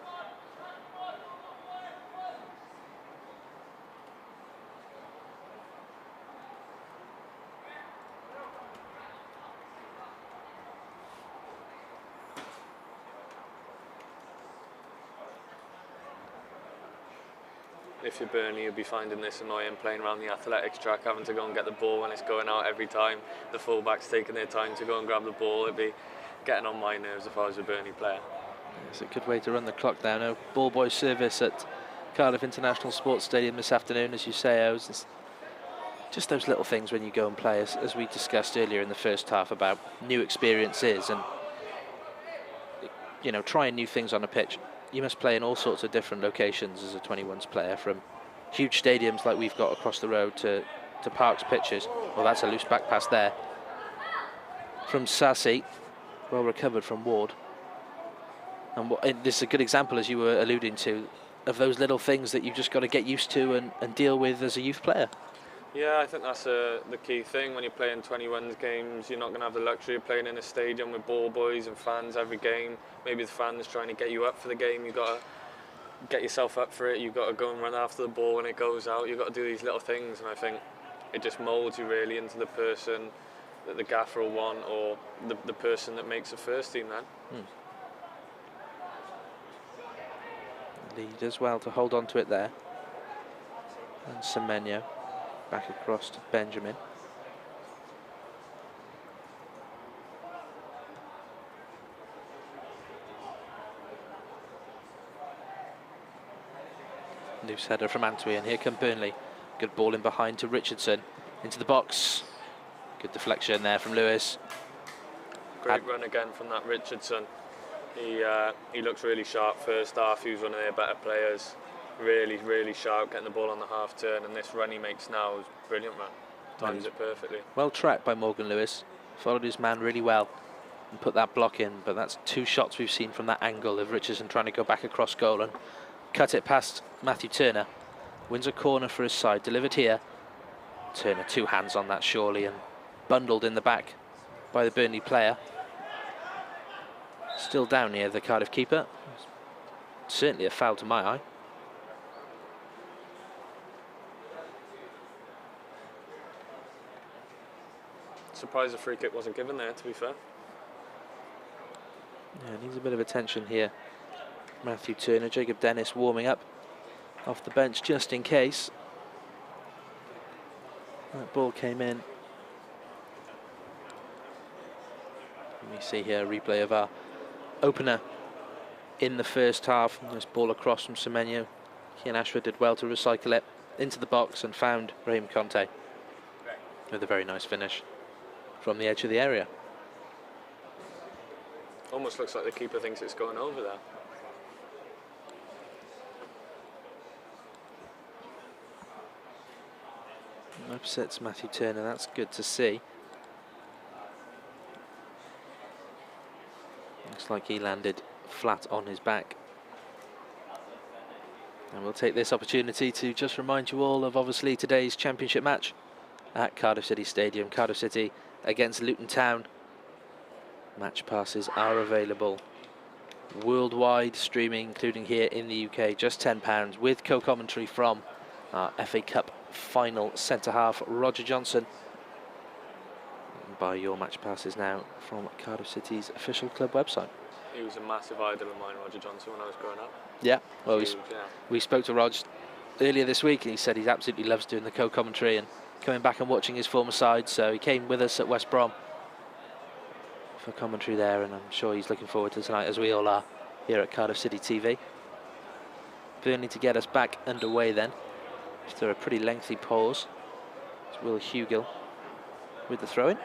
S2: if you're Burnley, you'll be finding this annoying playing around the athletics track, having to go and get the ball when it's going out every time. The fullbacks taking their time to go and grab the ball. It'd be getting on my nerves if I was a Burnley player.
S1: It's a good way to run the clock down. A ball boy service at Cardiff International Sports Stadium this afternoon, as you say, Oz. It's just those little things when you go and play, as we discussed earlier in the first half about new experiences and, you know, trying new things on a pitch. You must play in all sorts of different locations as a 21s player, from huge stadiums like we've got across the road to Parks pitches. Well, that's a loose back pass there from Sassi, well recovered from Ward. And this is a good example, as you were alluding to, of those little things that you've just got to get used to and deal with as a youth player.
S2: Yeah, I think that's the key thing. When you're playing 21s games, you're not going to have the luxury of playing in a stadium with ball boys and fans every game. Maybe the fans trying to get you up for the game. You've got to get yourself up for it. You've got to go and run after the ball when it goes out. You've got to do these little things, and I think it just moulds you really into the person that the gaffer will want, or the person that makes the first team then.
S1: Lead as well to hold on to it there. And Semenyo back across to Benjamin. Loose header from Antwi, and here come Burnley. Good ball in behind to Richardson, into the box. Good deflection there from Lewis.
S2: Great run again from that Richardson. He looks really sharp first half. He was one of their better players. Really sharp, getting the ball on the half turn, and this run he makes now is brilliant, man. Times it perfectly.
S1: Well tracked by Morgan Lewis. Followed his man really well and put that block in, but that's two shots we've seen from that angle of Richardson trying to go back across goal and cut it past Matthew Turner. Wins a corner for his side, delivered here. Turner, two hands on that surely, and bundled in the back by the Burnley player. Still down near the Cardiff keeper. Certainly a foul to my eye.
S2: Surprised the free kick wasn't given there, to be fair.
S1: Yeah, needs a bit of attention here. Matthew Turner, Jacob Dennis warming up off the bench just in case. That ball came in. Let me see here a replay of our opener in the first half. Nice ball across from Semenyo. Kian Ashford did well to recycle it into the box and found Raheem Conte with a very nice finish from the edge of the area.
S2: Almost looks like the keeper thinks it's going over there.
S1: Upsets Matthew Turner, that's good to see. Looks like he landed flat on his back. And we'll take this opportunity to just remind you all of obviously today's championship match at Cardiff City Stadium. Cardiff City against Luton Town. Match passes are available worldwide, streaming including here in the UK, just £10, with co-commentary from our FA Cup final centre half Roger Johnson. Buy your match passes now from Cardiff City's official club website.
S2: He was a massive idol of mine, Roger Johnson, when I was growing up.
S1: Yeah, well,
S2: Huge,
S1: we spoke to Rog earlier this week, and he said he absolutely loves doing the co-commentary and coming back and watching his former side. So he came with us at West Brom for commentary there, and I'm sure he's looking forward to tonight, as we all are here at Cardiff City TV. Burnley to get us back underway then, after a pretty lengthy pause. It's Will Hugill with the throw-in.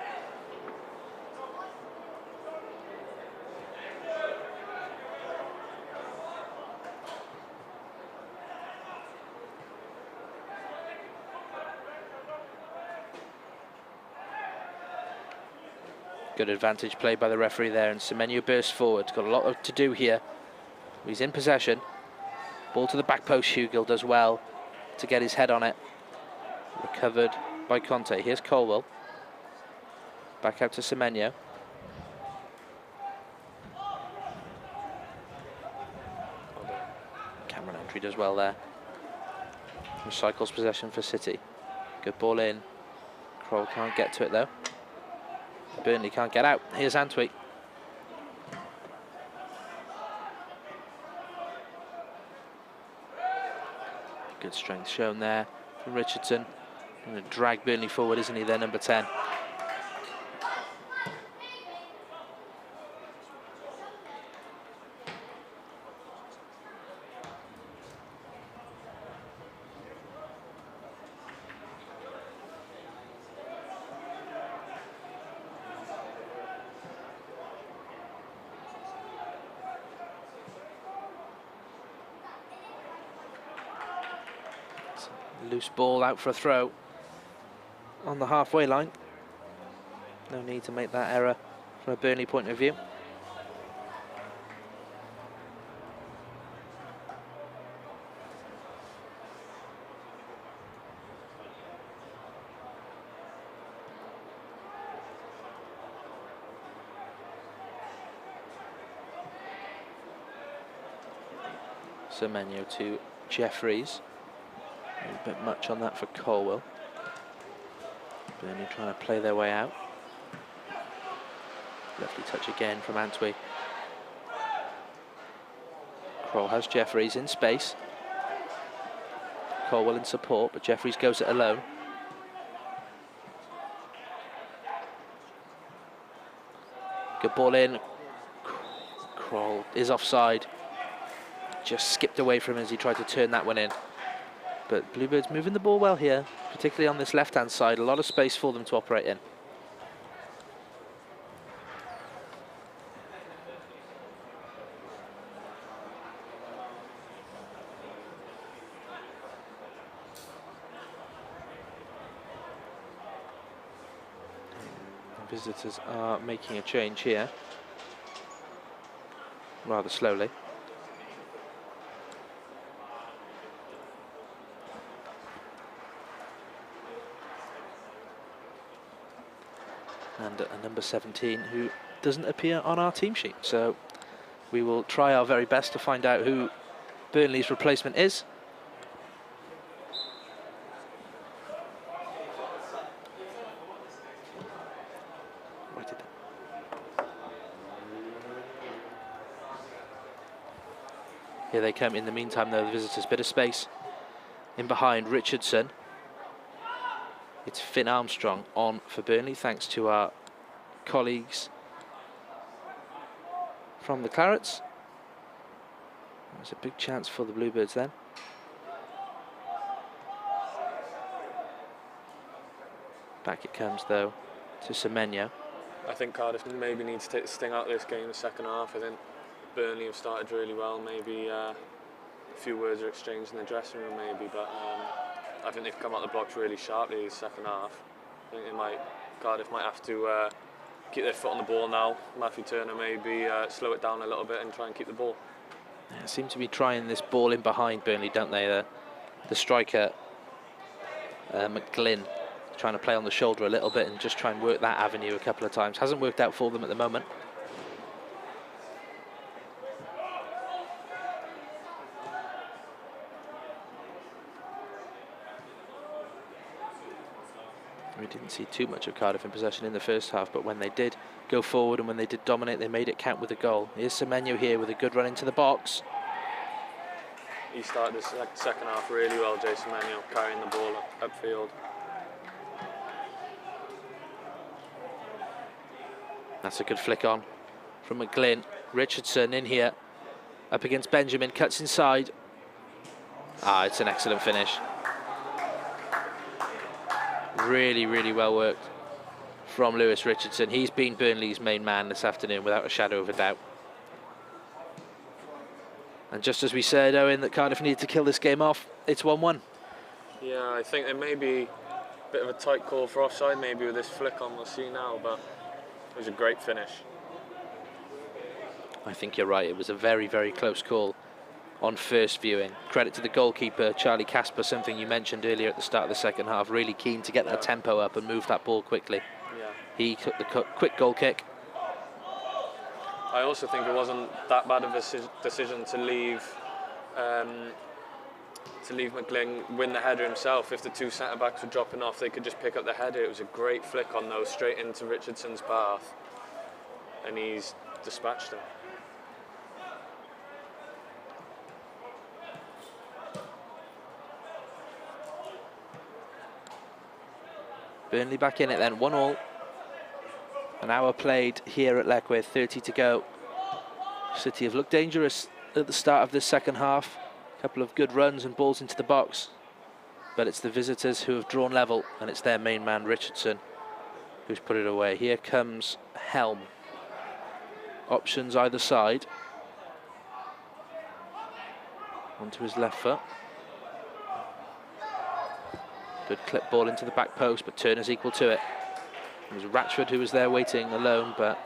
S1: Good advantage played by the referee there, and Semenyo bursts forward. Got a lot to do here. He's in possession. Ball to the back post. Hugill does well to get his head on it. Recovered by Conte. Here's Colwell. Back out to Semenyo. Cameron Entry does well there. Recycles possession for City. Good ball in. Kroll can't get to it though. Burnley can't get out. Here's Antwi. Good strength shown there from Richardson. Going to drag Burnley forward, isn't he, their number 10. Loose ball out for a throw on the halfway line. No need to make that error from a Burnley point of view. Semenyo to Jeffries. A bit much on that for Colwell. Burnley trying to play their way out. Lovely touch again from Antwi. Kroll has Jeffries in space. Colwell in support, but Jeffries goes it alone. Good ball in. Kroll is offside. Just skipped away from him as he tried to turn that one in. But Bluebirds moving the ball well here, particularly on this left-hand side. A lot of space for them to operate in. The visitors are making a change here, rather slowly. And a number 17 who doesn't appear on our team sheet. So we will try our very best to find out who Burnley's replacement is. Here they come. In the meantime, though, the visitors, bit of space in behind Richardson. It's Finn Armstrong on for Burnley, thanks to our colleagues from the Clarets. There's a big chance for the Bluebirds then. Back it comes, though, to Semenyo.
S2: I think Cardiff maybe need to take the sting out of this game in the second half. I think Burnley have started really well. Maybe a few words are exchanged in the dressing room, maybe, but I think they've come out the blocks really sharply in the second half. I think Cardiff might have to keep their foot on the ball now. Matthew Turner maybe slow it down a little bit and try and keep the ball.
S1: They seem to be trying this ball in behind Burnley, don't they? The striker, McGlynn, trying to play on the shoulder a little bit and just try and work that avenue a couple of times. Hasn't worked out for them at the moment. We didn't see too much of Cardiff in possession in the first half, but when they did go forward and when they did dominate, they made it count with a goal. Here's Semenyo here with a good run into the box.
S2: He started the second half really well, Jason Semenyo, carrying the ball upfield.
S1: That's a good flick on from McGlynn. Richardson in here, up against Benjamin, cuts inside. Ah, it's an excellent finish. Really, really well worked from Lewis Richardson. He's been Burnley's main man this afternoon, without a shadow of a doubt. And just as we said, Owen, that Cardiff needed to kill this game off, it's 1-1.
S2: Yeah, I think there may be a bit of a tight call for offside, maybe with this flick on, we'll see now, but it was a great finish.
S1: I think you're right, it was a very, very close call on first viewing. Credit to the goalkeeper, Charlie Casper, something you mentioned earlier at the start of the second half, really keen to get that tempo up and move that ball quickly.
S2: Yeah.
S1: He took the quick goal kick.
S2: I also think it wasn't that bad of a decision to leave McGlynn win the header himself. If the two centre-backs were dropping off, they could just pick up the header. It was a great flick on those, straight into Richardson's path, and he's dispatched him.
S1: Burnley back in it then, 1-1. An hour played here at Leckwith, 30 to go. City have looked dangerous at the start of this second half. A couple of good runs and balls into the box. But it's the visitors who have drawn level, and it's their main man, Richardson, who's put it away. Here comes Helm. Options either side. Onto his left foot. Good clip ball into the back post, but Turner's equal to it. It was Ratchford who was there waiting alone, but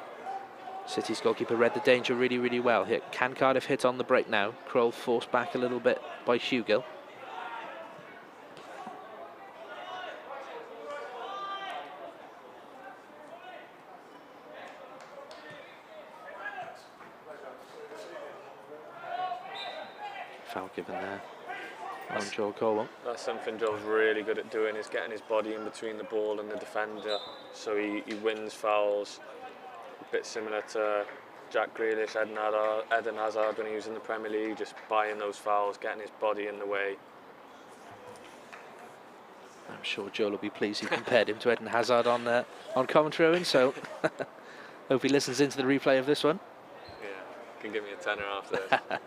S1: City's goalkeeper read the danger really, really well. Here, can Cardiff hit on the break now? Kroll forced back a little bit by Hugill. Foul given there on Joel Colwell.
S2: That's something Joel's really good at doing, is getting his body in between the ball and the defender, so he wins fouls. A bit similar to Jack Grealish, Eden Hazard when he was in the Premier League, just buying those fouls, getting his body in the way.
S1: I'm sure Joel will be pleased he compared him to Eden Hazard on commentary, Owen, so hope he listens into the replay of this one.
S2: Yeah, can give me a tenner after this.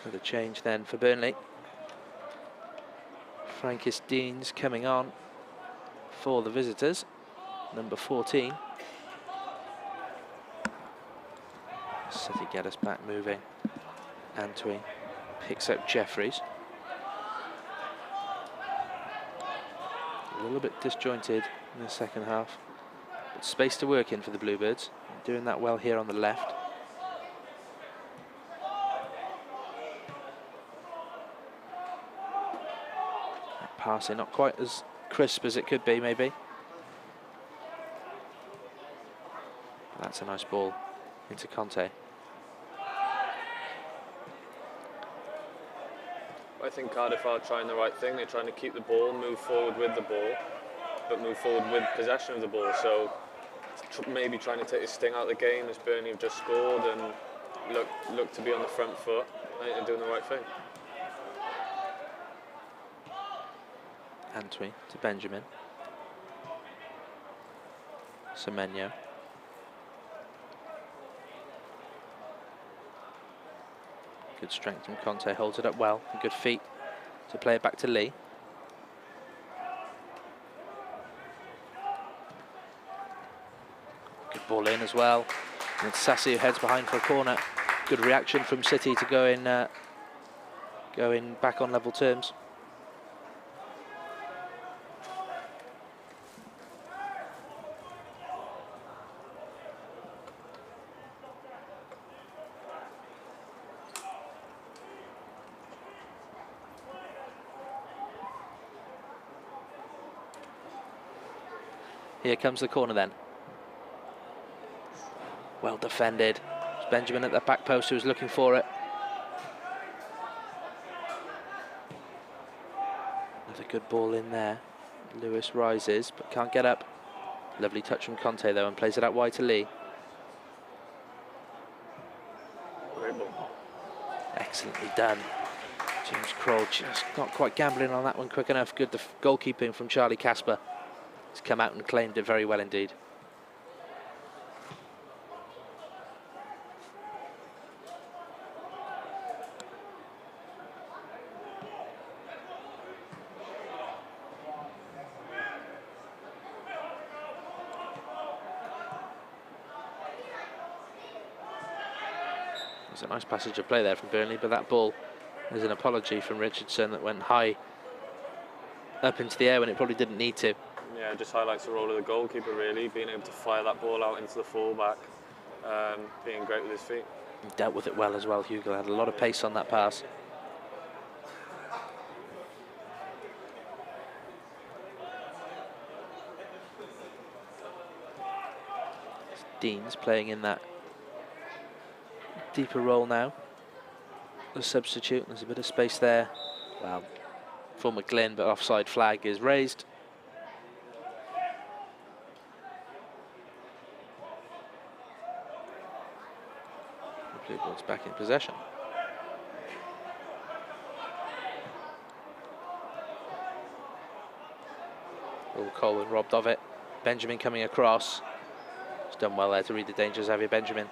S1: So the change then for Burnley. Frankis Deans coming on for the visitors, number 14. City get us back moving. Antwi picks up Jeffries. A little bit disjointed in the second half, but space to work in for the Bluebirds. Doing that well here on the left. Passing not quite as crisp as it could be, maybe. That's a nice ball into Conte.
S2: I think Cardiff are trying the right thing. They're trying to keep the ball, move forward with the ball, but move forward with possession of the ball. So maybe trying to take the sting out of the game as Burnley have just scored and look to be on the front foot. I think they're doing the right thing.
S1: Antwi to Benjamin. Semenyo. Good strength from Conte, holds it up well. Good feet to play it back to Lee. Good ball in as well. And it's Sassy who heads behind for a corner. Good reaction from City to go in back on level terms. Here comes the corner then. Well defended. It's Benjamin at the back post who was looking for it. Another good ball in there. Lewis rises but can't get up. Lovely touch from Conte though, and plays it out wide to Lee.
S2: Great ball.
S1: Excellently done. James Kroll just not quite gambling on that one quick enough. Good goalkeeping from Charlie Casper. He's come out and claimed it very well indeed. There's a nice passage of play there from Burnley, but that ball is an apology from Richardson that went high up into the air when it probably didn't need to.
S2: Yeah, it just highlights the role of the goalkeeper really, being able to fire that ball out into the fullback, being great with his feet.
S1: He dealt with it well as well, Hugill had a lot of pace on that pass. Dean's playing in that deeper role now. The substitute, there's a bit of space there. Well, for McGlynn, but offside flag is raised. Bluebirds back in possession. Oh, Colwyn robbed of it. Benjamin coming across. He's done well there to read the dangers, Xavier Benjamin.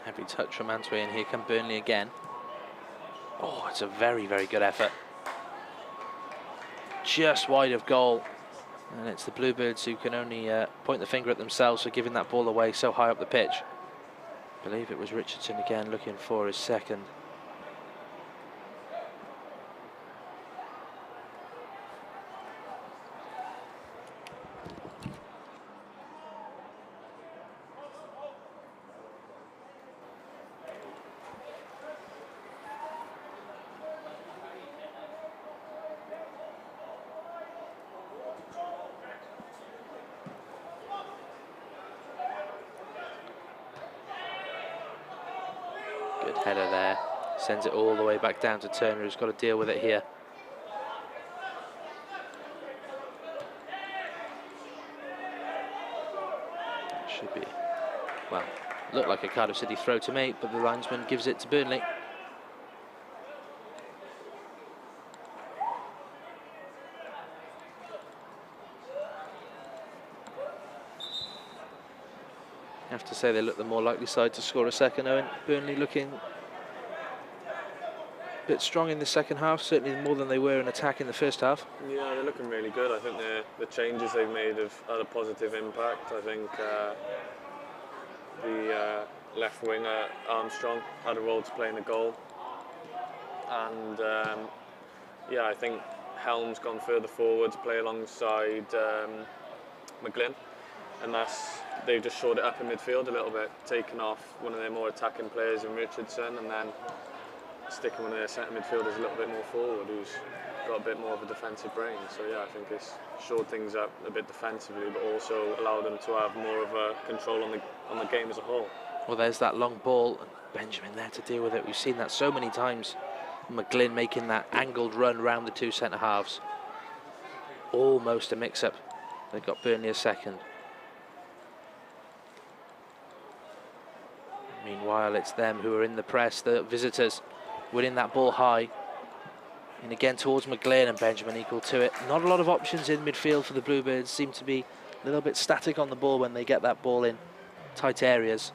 S1: Heavy touch from Antwi, and here come Burnley again. Oh, it's a very, very good effort. Just wide of goal. And it's the Bluebirds who can only point the finger at themselves for giving that ball away so high up the pitch. I believe it was Richardson again looking for his second. Good header there, sends it all the way back down to Turner, who's got to deal with it here. Should be, well, looked like a Cardiff City throw to me, but the linesman gives it to Burnley. I have to say they look the more likely side to score a second, Owen. Burnley looking a bit strong in the second half, certainly more than they were in attack in the first half.
S2: Yeah, they're looking really good. I think the changes they've made have had a positive impact. I think the left winger, Armstrong, had a role to play in the goal. And yeah, I think Helm's gone further forward to play alongside McGlynn. And they've just shored it up in midfield a little bit, taken off one of their more attacking players in Richardson, and then sticking one of their centre midfielders a little bit more forward, who's got a bit more of a defensive brain. So yeah, I think it's shored things up a bit defensively, but also allowed them to have more of a control on the game as a whole.
S1: Well, there's that long ball, and Benjamin there to deal with it. We've seen that so many times. McGlynn making that angled run round the two centre halves. Almost a mix-up. They've got Burnley a second. Meanwhile, it's them who are in the press, the visitors, winning that ball high. And again towards McGlynn, and Benjamin equal to it. Not a lot of options in midfield for the Bluebirds. Seem to be a little bit static on the ball when they get that ball in tight areas.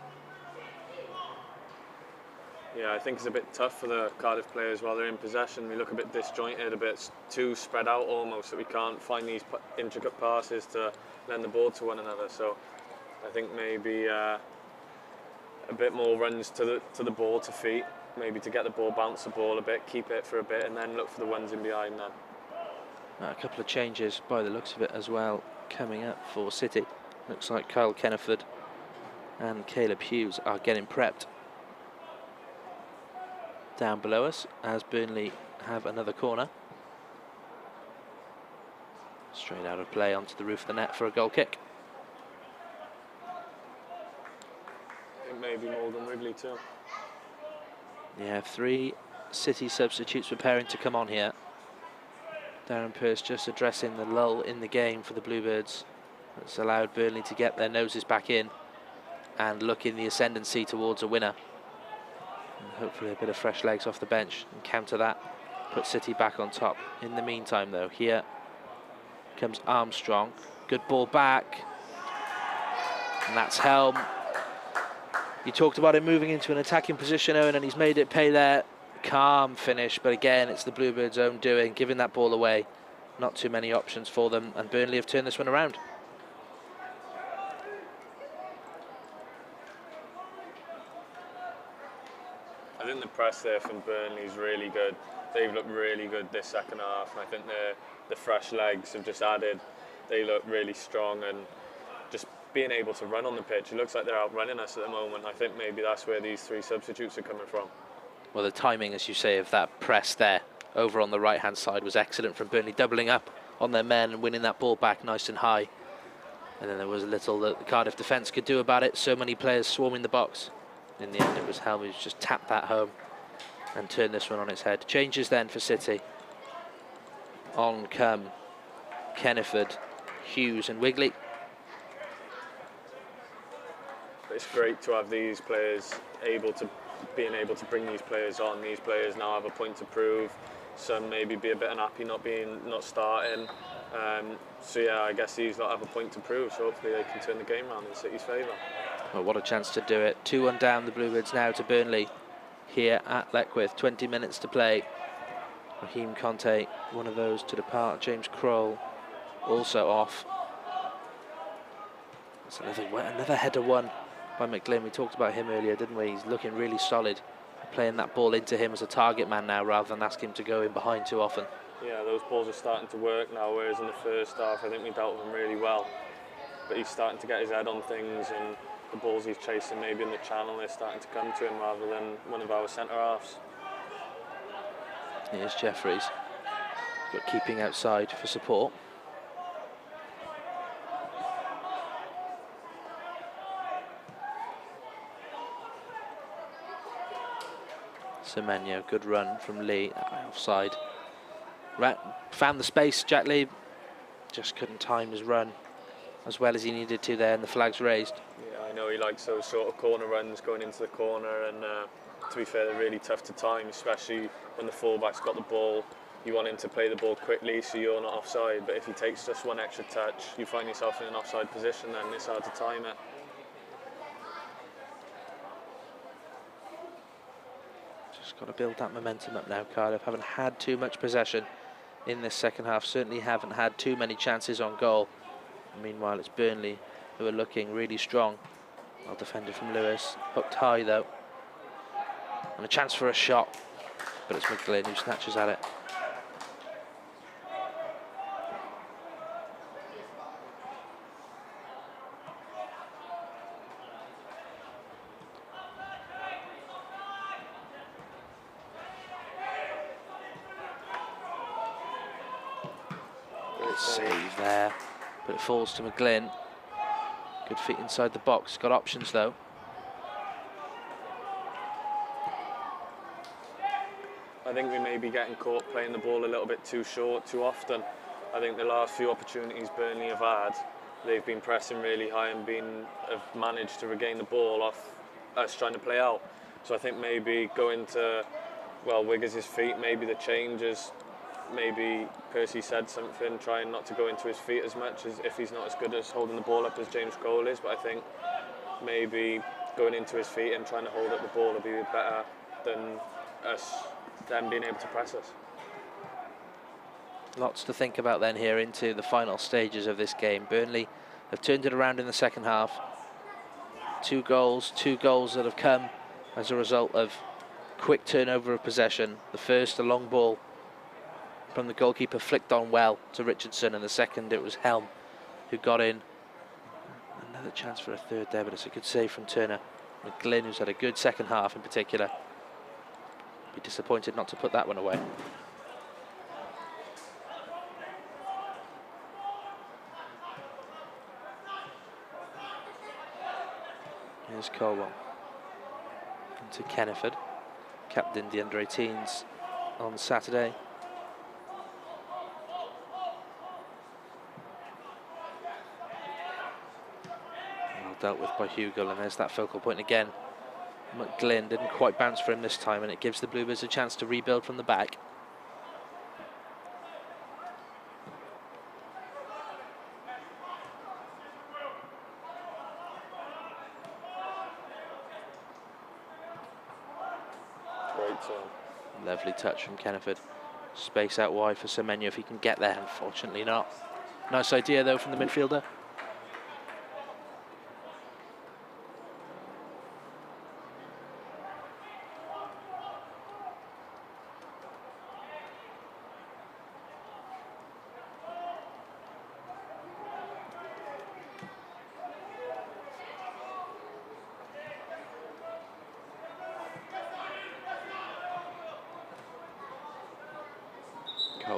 S2: Yeah, I think it's a bit tough for the Cardiff players while they're in possession. We look a bit disjointed, a bit too spread out almost, that we can't find these intricate passes to lend the ball to one another. So I think maybe a bit more runs to the ball, to feet, maybe to get the ball, bounce the ball a bit, keep it for a bit, and then look for the ones in behind then.
S1: A couple of changes by the looks of it as well coming up for City. Looks like Kyle Kenneford and Caleb Hughes are getting prepped down below us as Burnley have another corner. Straight out of play onto the roof of the net for a goal kick.
S2: It may be Morgan Wrigley too.
S1: Yeah, 3 City substitutes preparing to come on here. Darren Pearce just addressing the lull in the game for the Bluebirds. That's allowed Burnley to get their noses back in and look in the ascendancy towards a winner. And hopefully a bit of fresh legs off the bench and counter that, put City back on top. In the meantime though, here comes Armstrong. Good ball back. And that's Helm. You talked about him moving into an attacking position, Owen, and he's made it pay there. Calm finish, but again, it's the Bluebirds' own doing, giving that ball away. Not too many options for them, and Burnley have turned this one around.
S2: press there from Burnley is really good. They've looked really good this second half, and I think the fresh legs have just added. They look really strong, and just being able to run on the pitch, it looks like they're outrunning us at the moment. I think maybe that's where these 3 substitutes are coming from.
S1: Well, the timing, as you say, of that press there over on the right-hand side was excellent from Burnley, doubling up on their men and winning that ball back nice and high. And then there was a little that the Cardiff defence could do about it. So many players swarming the box. In the end, it was Helm who just tapped that home and turned this one on its head. Changes then for City. On come Kenneford, Hughes and Wigley.
S2: It's great to have these players being able to bring these players on. These players now have a point to prove. Some maybe be a bit unhappy not starting. So yeah, I guess these lot have a point to prove. So hopefully they can turn the game around in City's favour.
S1: Well, what a chance to do it. 2-1 down the Bluebirds now to Burnley here at Leckwith. 20 minutes to play. Raheem Conte, one of those to depart. James Kroll also off. That's another header won by McGlynn. We talked about him earlier, didn't we? He's looking really solid. Playing that ball into him as a target man now rather than ask him to go in behind too often.
S2: Yeah, those balls are starting to work now, whereas in the first half I think we dealt with him really well. But he's starting to get his head on things, and the balls he's chasing maybe in the channel are starting to come to him rather than one of our centre-halves.
S1: Here's Jeffries. Got keeping outside for support. Semenyo, good run from Lee, offside. Found the space, Jack Lee just couldn't time his run as well as he needed to there, and the flag's raised.
S2: Yeah, I know he likes those sort of corner runs going into the corner, and to be fair, they're really tough to time, especially when the fullback's got the ball. You want him to play the ball quickly so you're not offside, but if he takes just one extra touch, you find yourself in an offside position, then it's hard to time it.
S1: Just got to build that momentum up now, Cardiff. Haven't had too much possession in this second half. Certainly haven't had too many chances on goal. And meanwhile, it's Burnley who are looking really strong. Well defended from Lewis. Hooked high, though. And a chance for a shot. But it's McGlynn who snatches at it. Save there, but it falls to McGlynn. Good feet inside the box, got options though.
S2: I think we may be getting caught playing the ball a little bit too short too often. I think the last few opportunities Burnley have had, they've been pressing really high and have managed to regain the ball off us trying to play out. So I think maybe going to, well, Wiggers' feet, maybe the changes. Maybe Percy said something, trying not to go into his feet as much, as if he's not as good as holding the ball up as James Kroll is. But I think maybe going into his feet and trying to hold up the ball will be better than them being able to press us.
S1: Lots to think about then here into the final stages of this game. Burnley have turned it around in the second half. Two goals that have come as a result of quick turnover of possession. The first, a long ball from the goalkeeper, flicked on well to Richardson, and the second it was Helm who got in. Another chance for a third there, but it's a good save from Turner. McGlynn, who's had a good second half in particular, be disappointed not to put that one away. Here's Colwell into Kenneford, captained the under-18s on Saturday. Dealt with by Hugill, and there's that focal point again. McGlynn didn't quite bounce for him this time, and it gives the Bluebirds a chance to rebuild from the back.
S2: Great turn.
S1: Lovely touch from Kenneford. Space out wide for Semenyo if he can get there. Unfortunately not. Nice idea though from the midfielder.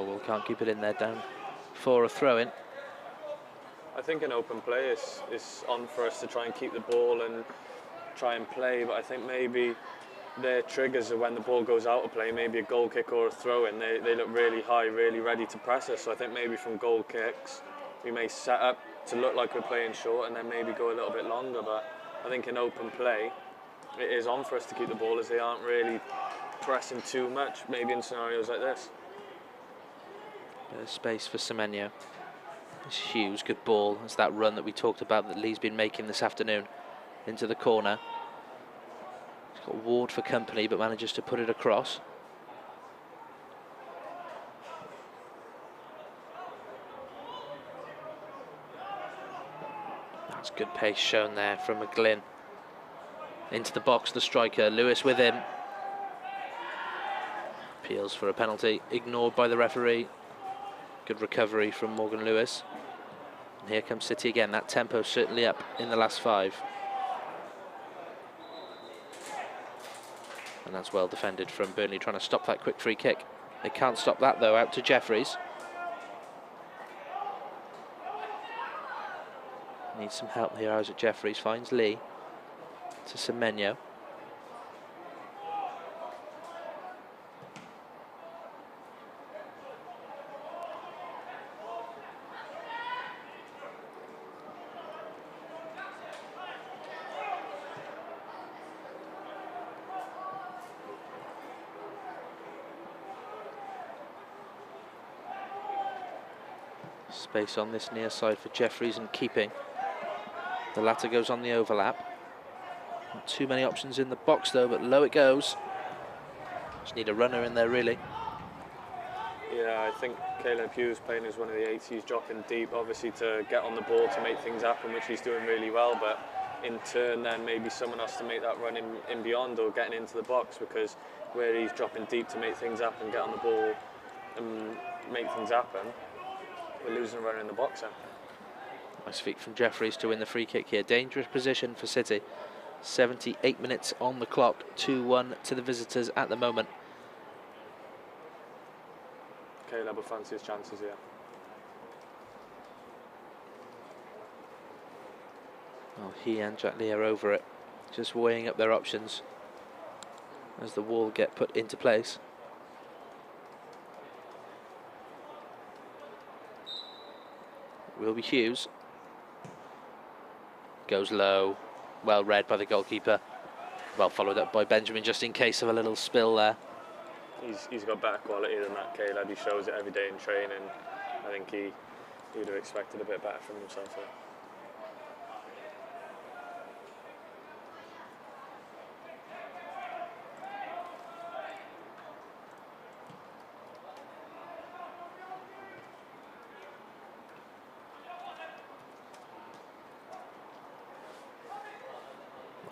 S1: Millwall can't keep it in there, down for a throw-in.
S2: I think an open play is on for us to try and keep the ball and try and play, but I think maybe their triggers are when the ball goes out of play, maybe a goal kick or a throw-in. They look really high, really ready to press us. So I think maybe from goal kicks, we may set up to look like we're playing short and then maybe go a little bit longer. But I think in open play, it is on for us to keep the ball, as they aren't really pressing too much, maybe in scenarios like this.
S1: Bit of space for Semenyo. It's Hughes, good ball. It's that run that we talked about that Lee's been making this afternoon into the corner. He's got Ward for company, but manages to put it across. That's good pace shown there from McGlynn. Into the box, the striker, Lewis with him. Appeals for a penalty, ignored by the referee. Good recovery from Morgan Lewis. And here comes City again. That tempo certainly up in the last 5. And that's well defended from Burnley, trying to stop that quick free kick. They can't stop that though, out to Jeffries. Needs some help here, Isaac Jeffries finds Lee to Semenyo. Space on this near side for Jeffries and keeping. The latter goes on the overlap. Not too many options in the box though, but low it goes. Just need a runner in there really.
S2: Yeah, I think Caleb Hughes playing as one of the 80s, dropping deep obviously to get on the ball to make things happen, which he's doing really well, but in turn then maybe someone has to make that run in beyond or getting into the box, because where he's dropping deep to make things happen, get on the ball and make things happen, we're losing a runner in the box then.
S1: Nice feet from Jeffries to win the free kick here. Dangerous position for City. 78 minutes on the clock. 2-1 to the visitors at the moment.
S2: Caleb will fancy his chances here.
S1: Well, he and Jack Lee are over it, just weighing up their options as the wall get put into place. Will be Hughes. Goes low, well read by the goalkeeper. Well followed up by Benjamin, just in case of a little spill there.
S2: He's got better quality than that, Caleb. He shows it every day in training. I think he would have expected a bit better from himself there.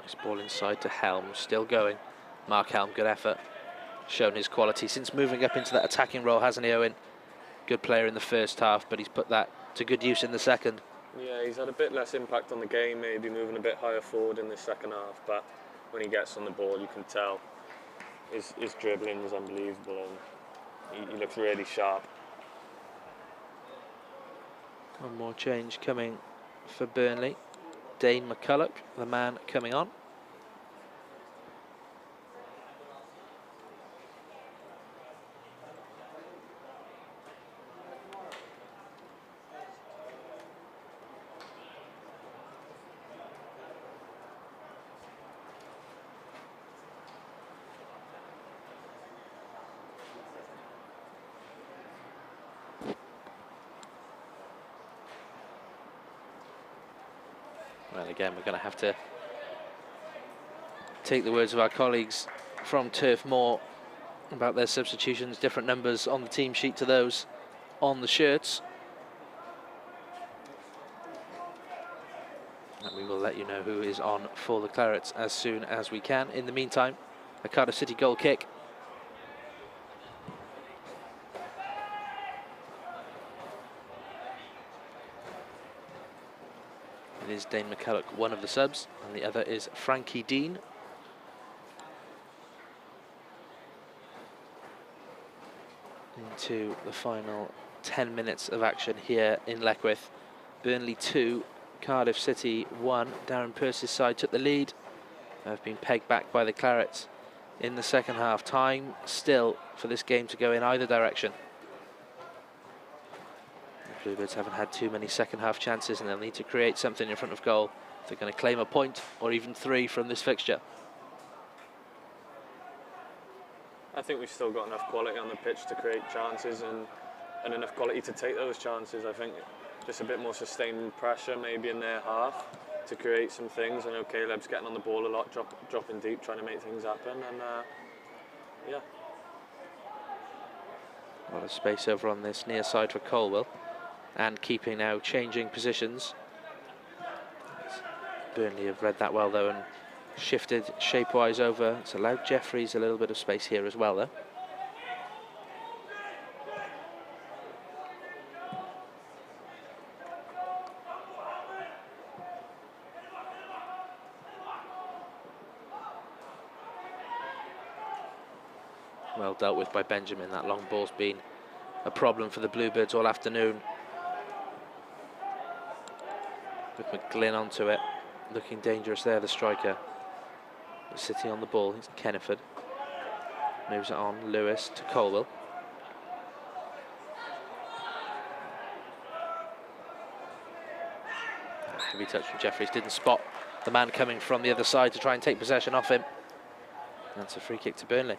S1: Nice ball inside to Helm, still going. Mark Helm, good effort. Shown his quality since moving up into that attacking role, hasn't he, Owen? Good player in the first half, but he's put that to good use in the second.
S2: Yeah, he's had a bit less impact on the game, maybe moving a bit higher forward in the second half, but when he gets on the ball, you can tell his dribbling is unbelievable and he looks really sharp.
S1: One more change coming for Burnley. Dane McCulloch, the man coming on. Well, again, we're going to have to take the words of our colleagues from Turf Moor about their substitutions, different numbers on the team sheet to those on the shirts. And we will let you know who is on for the Clarets as soon as we can. In the meantime, a Cardiff City goal kick. It is Dane McCulloch, one of the subs, and the other is Frankie Dean. into the final 10 minutes of action here in Leckwith. Burnley 2, Cardiff City 1. Darren Pearce's side took the lead. Have been pegged back by the Clarets in the second half. Time still for this game to go in either direction. The Bluebirds haven't had too many second half chances, and they'll need to create something in front of goal if they're going to claim a point or even 3 from this fixture.
S2: I think we've still got enough quality on the pitch to create chances and enough quality to take those chances. I think just a bit more sustained pressure maybe in their half to create some things. I know Caleb's getting on the ball a lot, dropping deep, trying to make things happen, and yeah.
S1: A lot of space over on this near side for Colwell, and keeping now changing positions. Burnley have read that well though and shifted shape-wise over. It's allowed Jeffries a little bit of space here as well though. Well dealt with by Benjamin. That long ball's been a problem for the Bluebirds all afternoon. With McGlynn onto it, looking dangerous there, the striker. City on the ball, it's Kenneford. Moves it on, Lewis to Colwell. Heavy touch from Jeffries, didn't spot the man coming from the other side to try and take possession off him. That's a free kick to Burnley.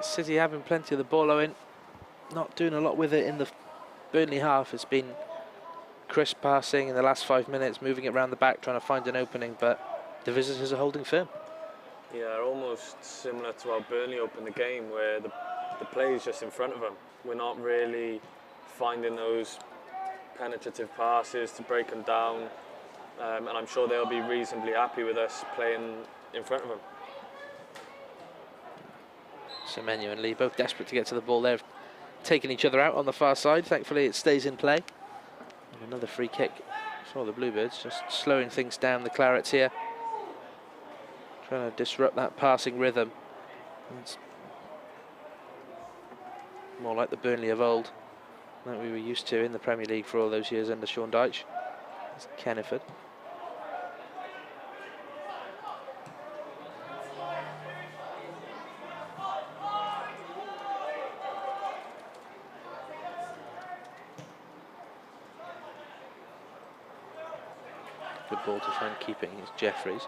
S1: City having plenty of the ball, Owen. Not doing a lot with it in the Burnley half. It's been crisp passing in the last 5 minutes, moving it around the back, trying to find an opening, but the visitors are holding firm.
S2: Yeah, almost similar to how Burnley opened the game, where the play is just in front of them. We're not really finding those penetrative passes to break them down, and I'm sure they'll be reasonably happy with us playing in front of them.
S1: Semenyo and Lee both desperate to get to the ball. They've taken each other out on the far side. Thankfully it stays in play. And another free kick for the Bluebirds, just slowing things down, the Clarets here. Trying to disrupt that passing rhythm. It's more like the Burnley of old that we were used to in the Premier League for all those years under Sean Dyche. It's Kenneford. Good ball to find keeping is Jeffries.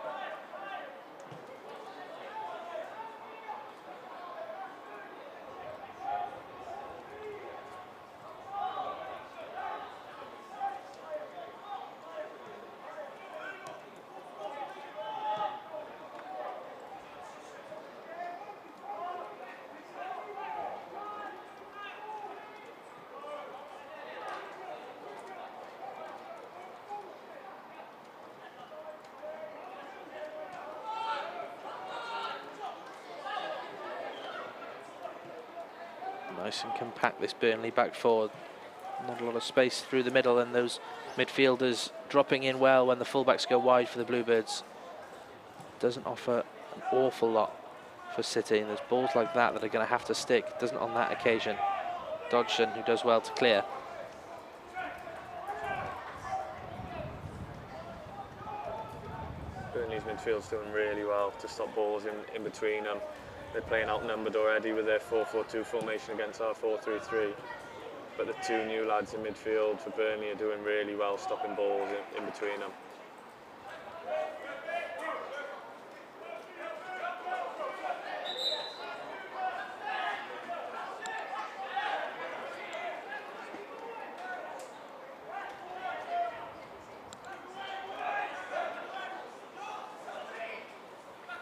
S1: Nice and compact, this Burnley back forward. Not a lot of space through the middle, and those midfielders dropping in well when the fullbacks go wide for the Bluebirds. Doesn't offer an awful lot for City, and there's balls like that that are going to have to stick. Doesn't on that occasion. Dodgson, who does well to clear.
S2: Burnley's midfield's doing really well to stop balls in between them. They're playing outnumbered already with their 4-4-2 formation against our 4-3-3. But the two new lads in midfield for Burnley are doing really well stopping balls in between them.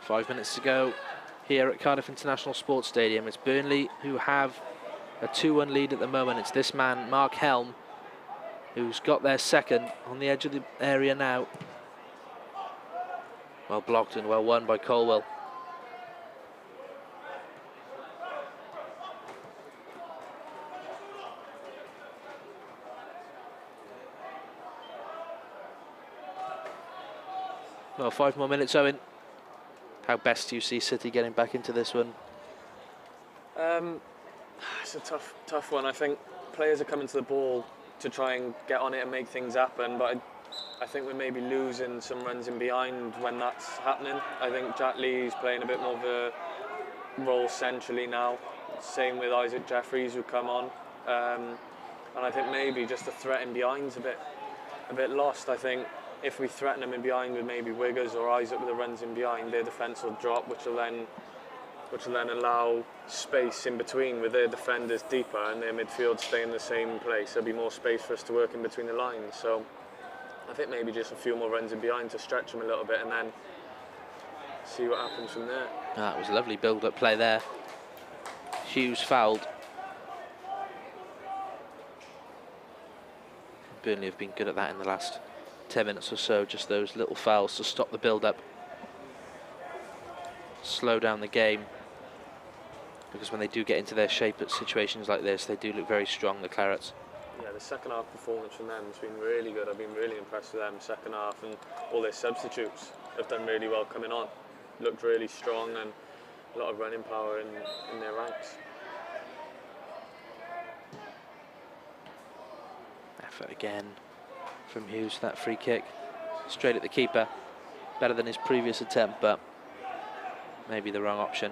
S1: 5 minutes to go here at Cardiff International Sports Stadium. It's Burnley who have a 2-1 lead at the moment. It's this man, Mark Helm, who's got their second on the edge of the area now. Well blocked and well won by Colwell. Well, 5 more minutes, Owen. How best do you see City getting back into this one?
S2: It's a tough one. I think players are coming to the ball to try and get on it and make things happen, but I think we're maybe losing some runs in behind when that's happening. I think Jack Lee's playing a bit more of a role centrally now. Same with Isaac Jeffries, who come on, and I think maybe just the threat in behind's a bit lost. I think if we threaten them in behind with maybe Wiggers or Isaac with the runs in behind, their defence will drop, which will then allow space in between with their defenders deeper and their midfield stay in the same place. There'll be more space for us to work in between the lines. So I think maybe just a few more runs in behind to stretch them a little bit and then see what happens from there.
S1: That was a lovely build-up play there. Hughes fouled. Burnley have been good at that in the last 10 minutes or so, just those little fouls to stop the build-up, slow down the game, because when they do get into their shape at situations like this, they do look very strong, the Clarets.
S2: Yeah, the second half performance from them has been really good. I've been really impressed with them second half, and all their substitutes have done really well coming on. Looked really strong and a lot of running power in their ranks.
S1: Effort again from Hughes, that free kick straight at the keeper, better than his previous attempt, but maybe the wrong option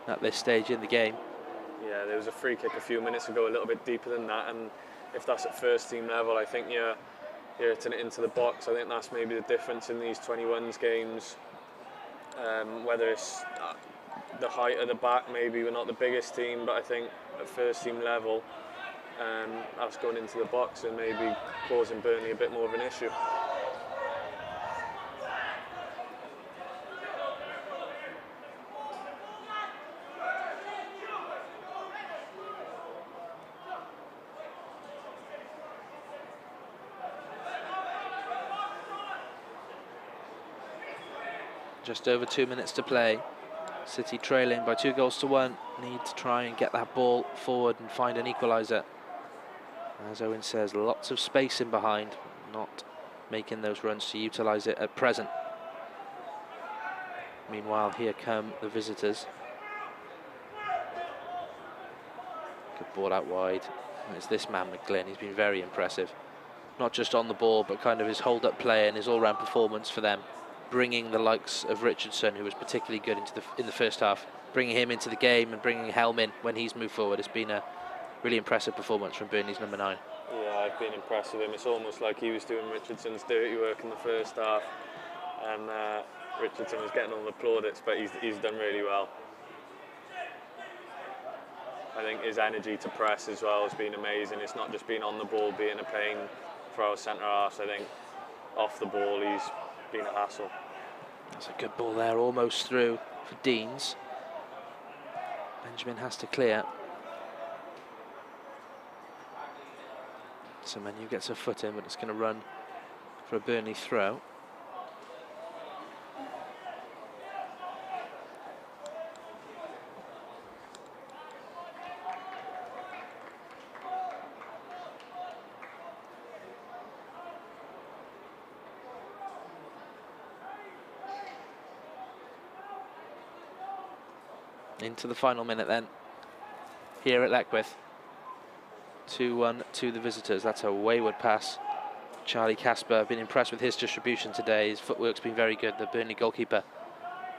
S1: at this stage in the game.
S2: Yeah, there was a free kick a few minutes ago a little bit deeper than that, and if that's at first team level, I think you're hitting it into the box. I think that's maybe the difference in these 21s games, whether it's the height of the back, maybe we're not the biggest team, but I think at first team level, us going into the box and maybe causing Burnley a bit more of an issue.
S1: Just over 2 minutes to play. City trailing by 2-1. Need to try and get that ball forward and find an equaliser. As Owen says, lots of space in behind, not making those runs to utilise it at present. Meanwhile, here come the visitors. Good ball out wide. And it's this man, McGlynn. He's been very impressive. Not just on the ball, but kind of his hold-up play and his all-round performance for them. Bringing the likes of Richardson, who was particularly good in the first half, bringing him into the game and bringing Helm in when he's moved forward. It's been a really impressive performance from Burnley's number 9.
S2: Yeah, I've been impressed with him. It's almost like he was doing Richardson's dirty work in the first half, and Richardson was getting all the plaudits, but he's done really well. I think his energy to press as well has been amazing. It's not just been on the ball being a pain for our centre halves. I think off the ball he's been a hassle.
S1: That's a good ball there, almost through for Deans. Benjamin has to clear. So Manu gets a foot in, but it's going to run for a Burnley throw. Into the final minute then, here at Leckwith. 2-1 to the visitors. That's a wayward pass. Charlie Casper, been impressed with his distribution today. His footwork's been very good. The Burnley goalkeeper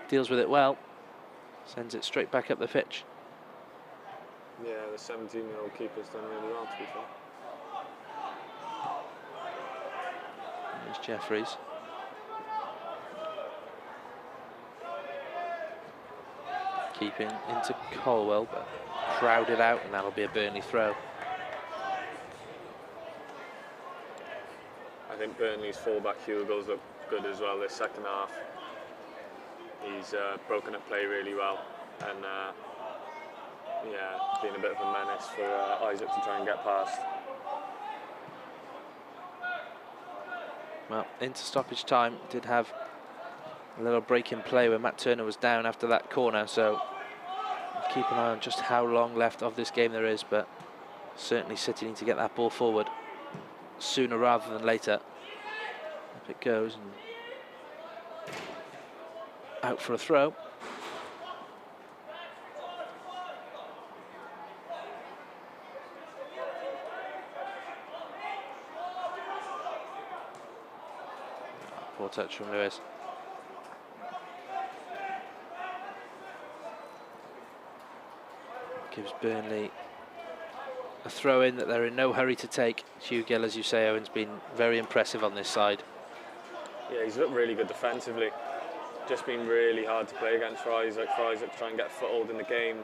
S1: deals with it well. Sends it straight back up the pitch.
S2: Yeah, the 17-year-old keeper's done really well, to be fair.
S1: There's Jeffries. Keeping into Colwell, but crowded out, and that'll be a Burnley throw.
S2: I think Burnley's fullback Hugo's looked good as well this second half. He's broken up play really well, and yeah, been a bit of a menace for Isaac to try and get past.
S1: Well, into stoppage time, did have a little break in play when Matt Turner was down after that corner, so keep an eye on just how long left of this game there is, but certainly City need to get that ball forward sooner rather than later. Up it goes, and out for a throw. Poor touch from Lewis. Gives Burnley a throw in that they're in no hurry to take. Hugh Gill, as you say, Owen's been very impressive on this side.
S2: Yeah, he's looked really good defensively. Just been really hard to play against for Isaac to try and get a foothold in the game.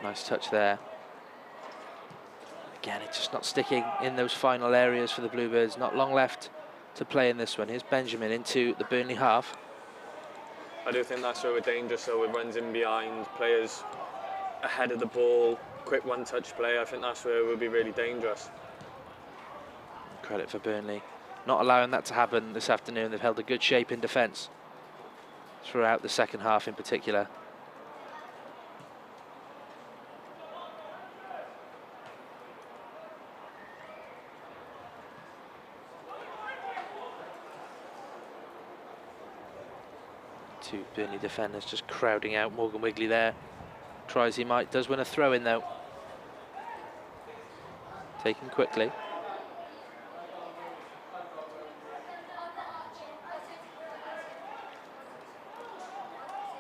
S1: Nice touch there. Again, it's just not sticking in those final areas for the Bluebirds. Not long left to play in this one. Here's Benjamin into the Burnley half.
S2: I do think that's where we're dangerous, so it runs in behind, players ahead of the ball, quick one-touch play. I think that's where we'll be really dangerous.
S1: Credit for Burnley. Not allowing that to happen this afternoon. They've held a good shape in defence throughout the second half in particular. Two Burnley defenders just crowding out Morgan Wigley there. Tries he might, does win a throw in though. Taken quickly.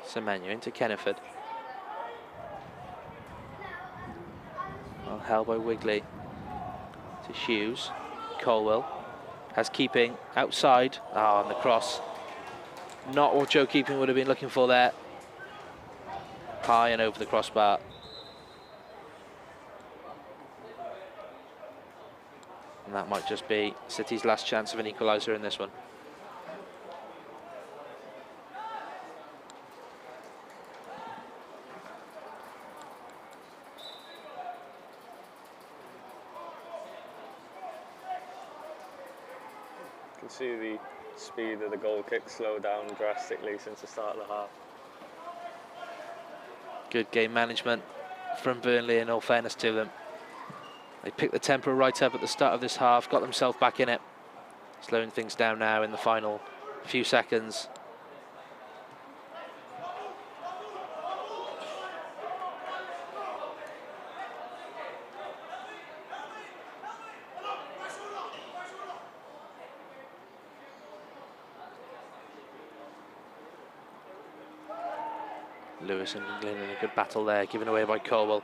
S1: Semenya into Kenneford. Well held by Wigley. To Hughes. Colwell has keeping outside. Ah, on the cross. Not what Joe Keeping would have been looking for there. High and over the crossbar. And that might just be City's last chance of an equaliser in this one.
S2: You can see the speed of the goal kick slow down drastically since the start of the half.
S1: Good game management from Burnley, in all fairness to them. They picked the tempo right up at the start of this half, got themselves back in it. Slowing things down now in the final few seconds. Lewis and Glynn in a good battle there, given away by Colwell.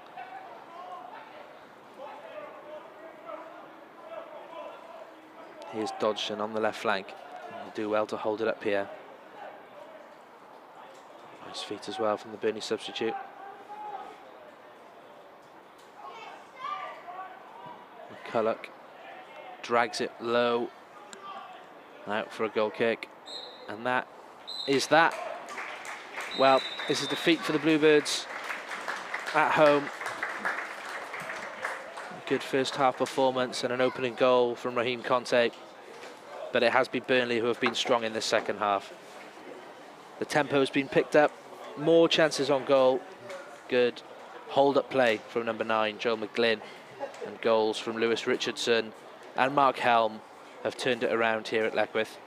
S1: Here's Dodgson on the left flank. He'll do well to hold it up here. Nice feet as well from the Burnley substitute. McCulloch drags it low. Out for a goal kick. And that is that. Well, this is defeat for the Bluebirds at home. Good first half performance and an opening goal from Raheem Conte. But it has been Burnley who have been strong in this second half. The tempo's been picked up, more chances on goal. Good hold-up play from number 9, Joel McGlynn. And goals from Lewis Richardson and Mark Helm have turned it around here at Leckwith.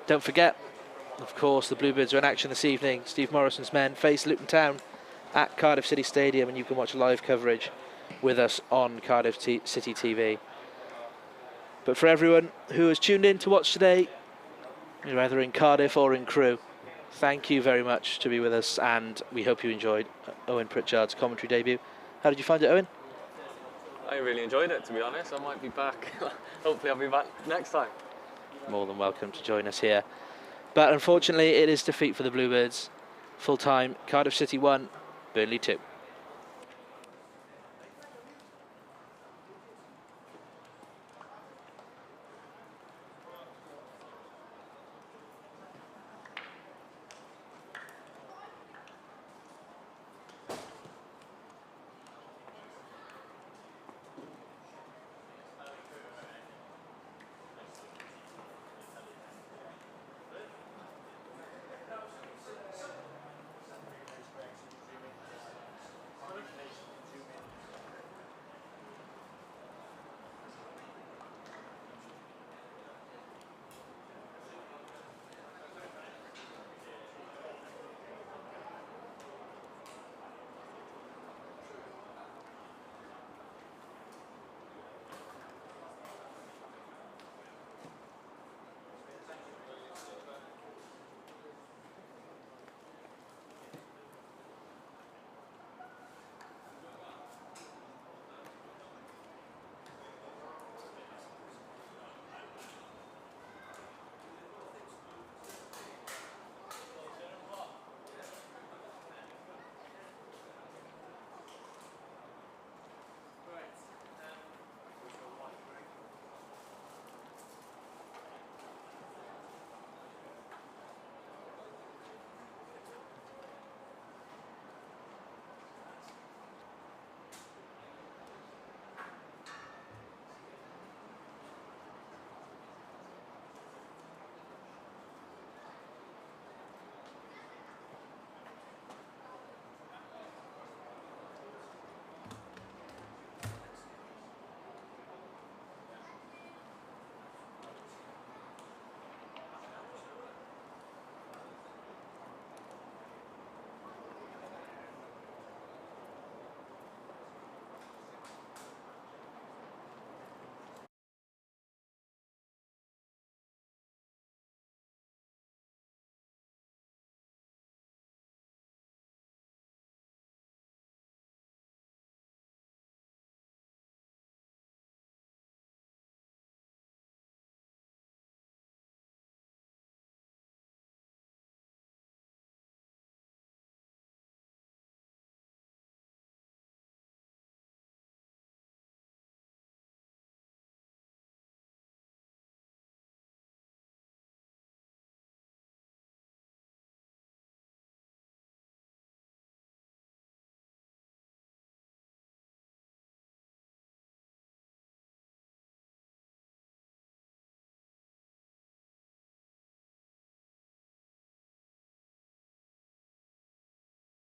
S1: Don't forget, of course, the Bluebirds are in action this evening. Steve Morrison's men face Luton Town at Cardiff City Stadium, and you can watch live coverage with us on Cardiff City TV. But for everyone who has tuned in to watch today, you're either in Cardiff or in Crewe, thank you very much to be with us, and we hope you enjoyed Owen Pritchard's commentary debut. How did you find it, Owen?
S2: I really enjoyed it, to be honest. I might be back. Hopefully I'll be back next time.
S1: More than welcome to join us here. But unfortunately, it is defeat for the Bluebirds. Full time, Cardiff City 1, Burnley 2.